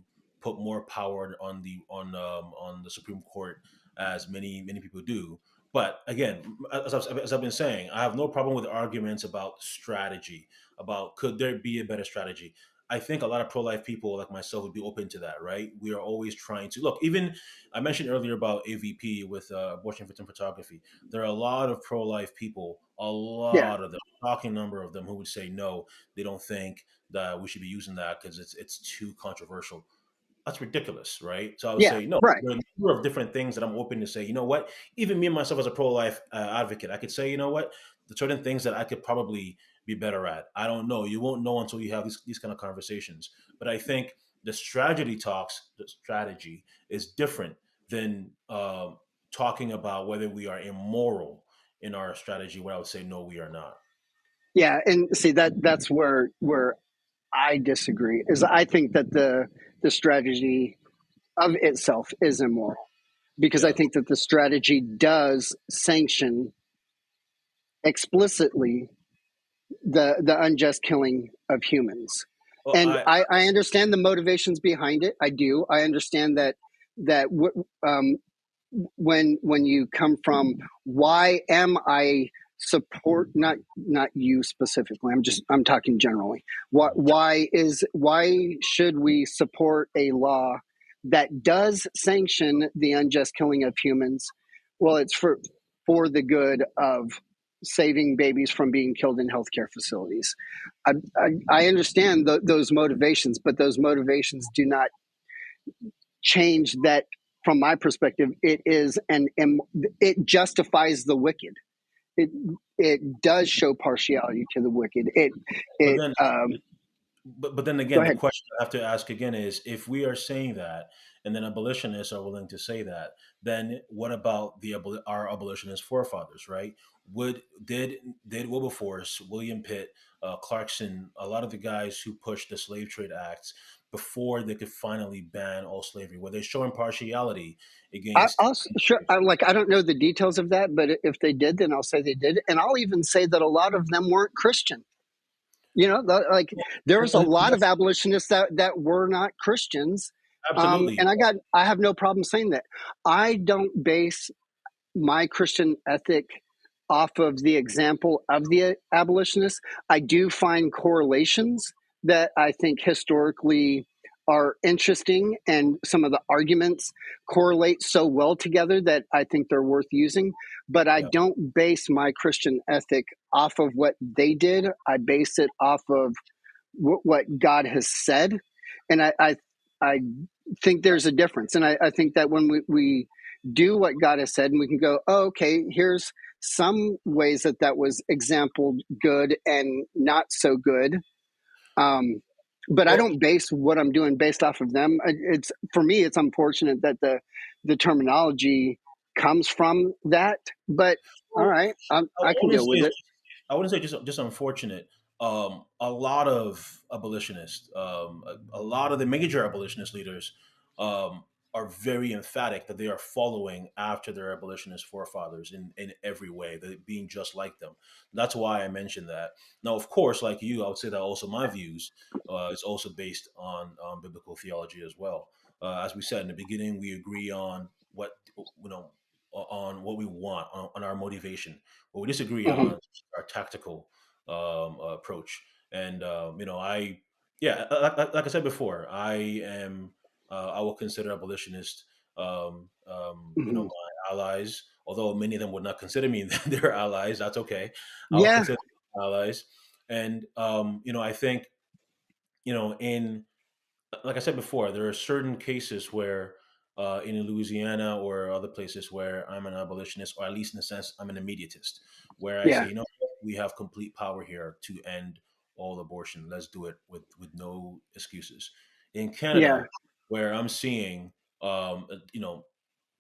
put more power on the Supreme Court as many people do. But again, as I've been saying, I have no problem with arguments about strategy, about could there be a better strategy. I think a lot of pro-life people like myself would be open to that, right? We are always trying to look. Even I mentioned earlier about AVP with abortion victim photography. There are a lot of pro-life people, a Yeah, lot of them, a shocking number of them, who would say no, they don't think that we should be using that because it's too controversial. That's ridiculous, right? So I would yeah, say no. right. There are a number of different things that I'm open to say. You know what? Even me and myself as a pro-life advocate, I could say, you know what? The certain things that I could probably be better at. I don't know. You won't know until you have these kind of conversations. But I think the strategy is different than talking about whether we are immoral in our strategy. Where I would say no, we are not. Yeah, and see that's where I disagree. Is I think that the strategy of itself is immoral because I Yeah. think that the strategy does sanction explicitly the unjust killing of humans. Well, And I I understand the motivations behind it. I do. I understand that when you come from why am I support not you specifically. I'm talking generally. Why should we support a law that does sanction the unjust killing of humans, well, it's for the good of saving babies from being killed in healthcare facilities. I understand those motivations, but those motivations do not change that. From my perspective, it is it justifies the wicked. It it does show partiality to the wicked. It But it then, but then Go again, the ahead. question I have to ask again is, if we are saying that, and then abolitionists are willing to say that, then what about our abolitionist forefathers, right? Would did Wilberforce, William Pitt, Clarkson, a lot of the guys who pushed the Slave Trade Acts before they could finally ban all slavery, were they showing partiality against? Sure. I don't know the details of that, but if they did, then I'll say they did, and I'll even say that a lot of them weren't Christian. Like there was a lot of Yes, abolitionists that were not Christians, absolutely. and I have no problem saying that. I don't base my Christian ethic off of the example of the abolitionists. I do find correlations that I think historically are interesting, and some of the arguments correlate so well together that I think they're worth using. But I Yeah. don't base my Christian ethic off of what they did. I base it off of what God has said, and I think there's a difference, and I think that when we do what God has said, and we can go, oh, okay, here's some ways that was exampled good and not so good. Um, but I Well, don't base what I'm doing based off of them. It's for me, it's unfortunate that the terminology comes from that. But all well, right, I I can wouldn't go with say it. I wouldn't say just unfortunate. A lot of abolitionists, a lot of the major abolitionist leaders, um, are very emphatic that they are following after their abolitionist forefathers in every way, that being just like them. That's why I mentioned that. Now, of course, like you, I would say that also my views is also based on biblical theology as well. As we said in the beginning, we agree on what you know on what we want, on our motivation. What we disagree Mhm. on our tactical approach. And yeah, like I said before, I will consider abolitionists, Mhm. my allies. Although many of them would not consider me their allies, that's okay. I will Yeah, consider them allies. And I think in like I said before, there are certain cases where, in Louisiana or other places where I'm an abolitionist, or at least in a sense, I'm an immediatist, where I say, yeah, we have complete power here to end all abortion. Let's do it with no excuses. In yeah, Canada, where I'm seeing,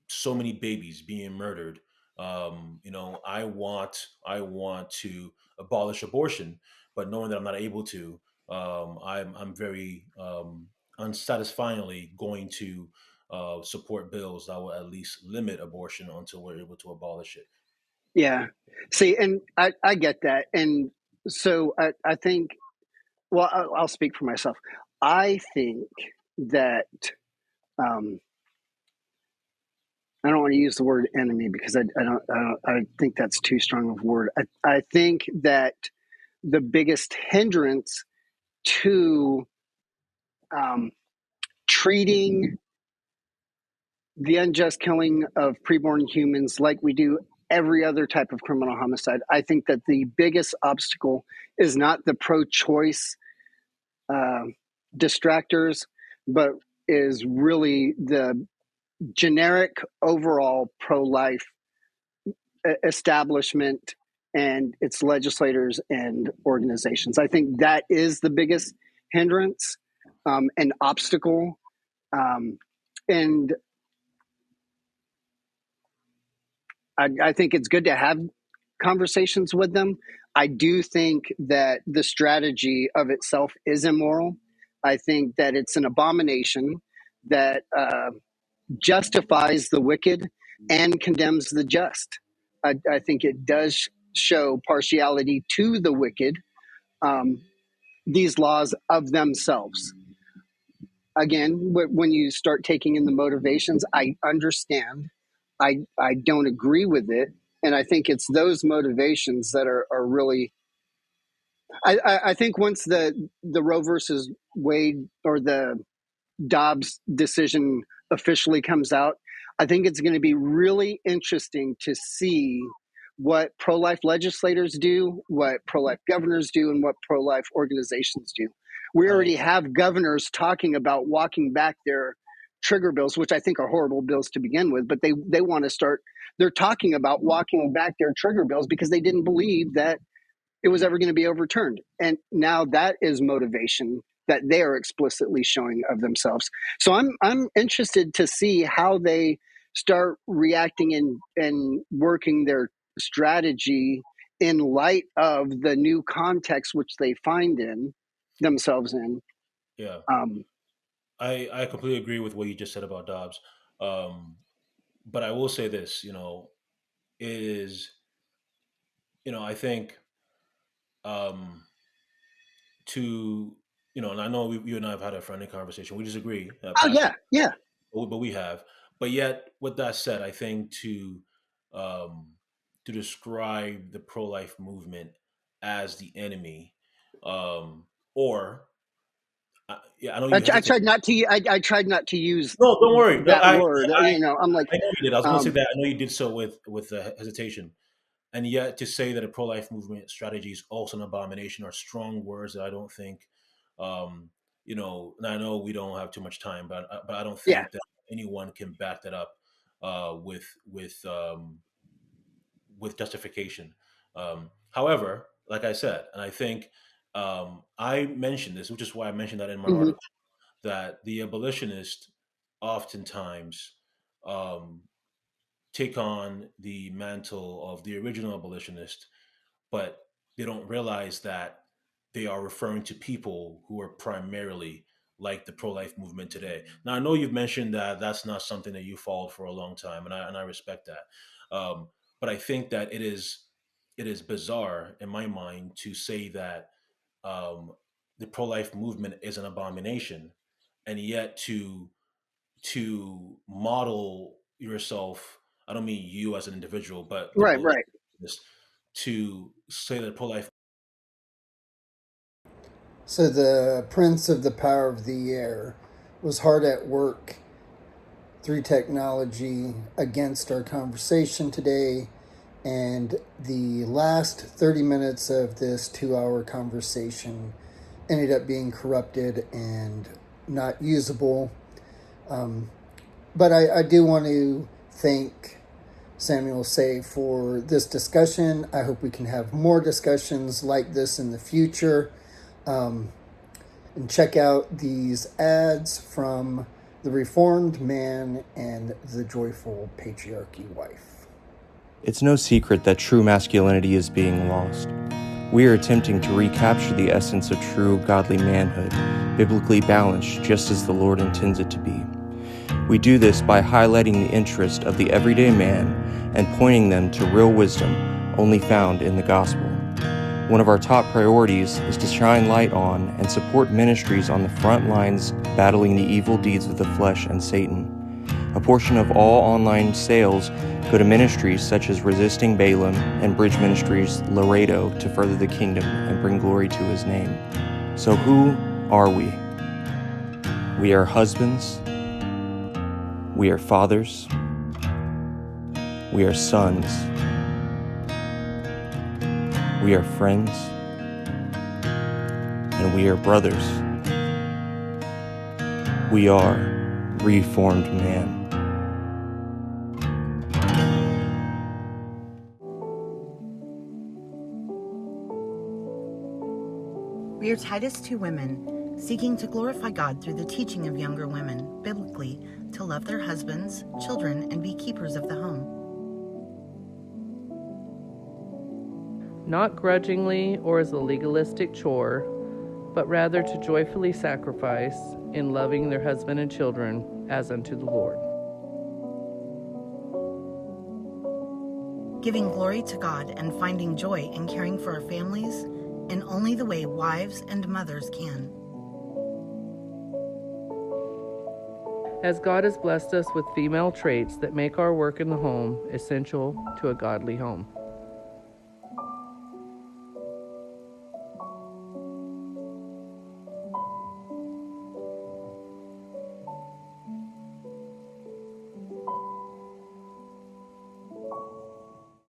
so many babies being murdered. I want to abolish abortion, but knowing that I'm not able to, I'm very unsatisfyingly going to support bills that will at least limit abortion until we're able to abolish it. yeah. See, and I get that, and so I think. Well, I'll speak for myself. I think that um, I don't want to use the word enemy because I think that's too strong of a word. I think that the biggest hindrance to um, treating the unjust killing of preborn humans like we do every other type of criminal homicide, I think that the biggest obstacle is not the pro-choice uh, distractors, but is really the generic overall pro-life establishment and its legislators and organizations. I think that is the biggest hindrance and obstacle. And I think it's good to have conversations with them. I do think that the strategy of itself is immoral. I think that it's an abomination that justifies the wicked and condemns the just. I think it does show partiality to the wicked, um, these laws of themselves. Again, when you start taking in the motivations, I understand. I don't agree with it. And I think it's those motivations that are really. I think once the Roe versus Wade or the Dobbs' decision officially comes out, I think it's going to be really interesting to see what pro-life legislators do, what pro-life governors do, and what pro-life organizations do. We I already have governors talking about walking back their trigger bills, which I think are horrible bills to begin with, but they want to start, they're talking about walking back their trigger bills because they didn't believe that it was ever going to be overturned. And now that is motivation that they are explicitly showing of themselves. So I'm interested to see how they start reacting and working their strategy in light of the new context which they find in themselves in. yeah, Um, I completely agree with what you just said about Dobbs. Um, but I will say this, it is, I think, um, to, and I know you and I have had a friendly conversation. We disagree, oh passionately, yeah, yeah, but we have. But yet, with that said, I think um, to describe the pro life movement as the enemy, or yeah, I know you I hesitate. tried not to. I tried not to use No, don't worry. No, that word. I'm like, I know you did. I was going to say um, that. I know you did so with hesitation. And yet, to say that a pro-life movement strategy is also an abomination are strong words that I don't think, um, and I know we don't have too much time, but I don't yeah, think that anyone can back that up with justification. However, like I said, and I think I mentioned this, which is why I mentioned that in my hmm article, that the abolitionists oftentimes um, take on the mantle of the original abolitionist, but they don't realize that they are referring to people who are primarily like the pro-life movement today. Now, I know you've mentioned that that's not something that you followed for a long time, and I respect that. But I think that it is bizarre in my mind to say that um, the pro-life movement is an abomination, and yet to model yourself. I don't mean you as an individual, but the right, right. abolitionist to say that pro-life. So the prince of the power of the air was hard at work through technology against our conversation today. And the last 30 minutes of this 2 hour conversation ended up being corrupted and not usable. But I do want to thank Samuel Say for this discussion. I hope we can have more discussions like this in the future. And check out these ads from The Reformed Man and The Joyful Patriarchy Wife. It's no secret that true masculinity is being lost. We are attempting to recapture the essence of true godly manhood, biblically balanced just as the Lord intends it to be. We do this by highlighting the interest of the everyday man and pointing them to real wisdom only found in the gospel. One of our top priorities is to shine light on and support ministries on the front lines battling the evil deeds of the flesh and Satan. A portion of all online sales go to ministries such as Resisting Balaam and Bridge Ministries Laredo to further the kingdom and bring glory to his name. So who are we? We are husbands. We are fathers. We are sons. We are friends. And we are brothers. We are Reformed Man. We are Titus 2 women, seeking to glorify God through the teaching of younger women, biblically, to love their husbands, children, and be keepers of the home. Not grudgingly or as a legalistic chore, but rather to joyfully sacrifice in loving their husband and children as unto the Lord. Giving glory to God and finding joy in caring for our families in only the way wives and mothers can. As God has blessed us with female traits that make our work in the home essential to a godly home.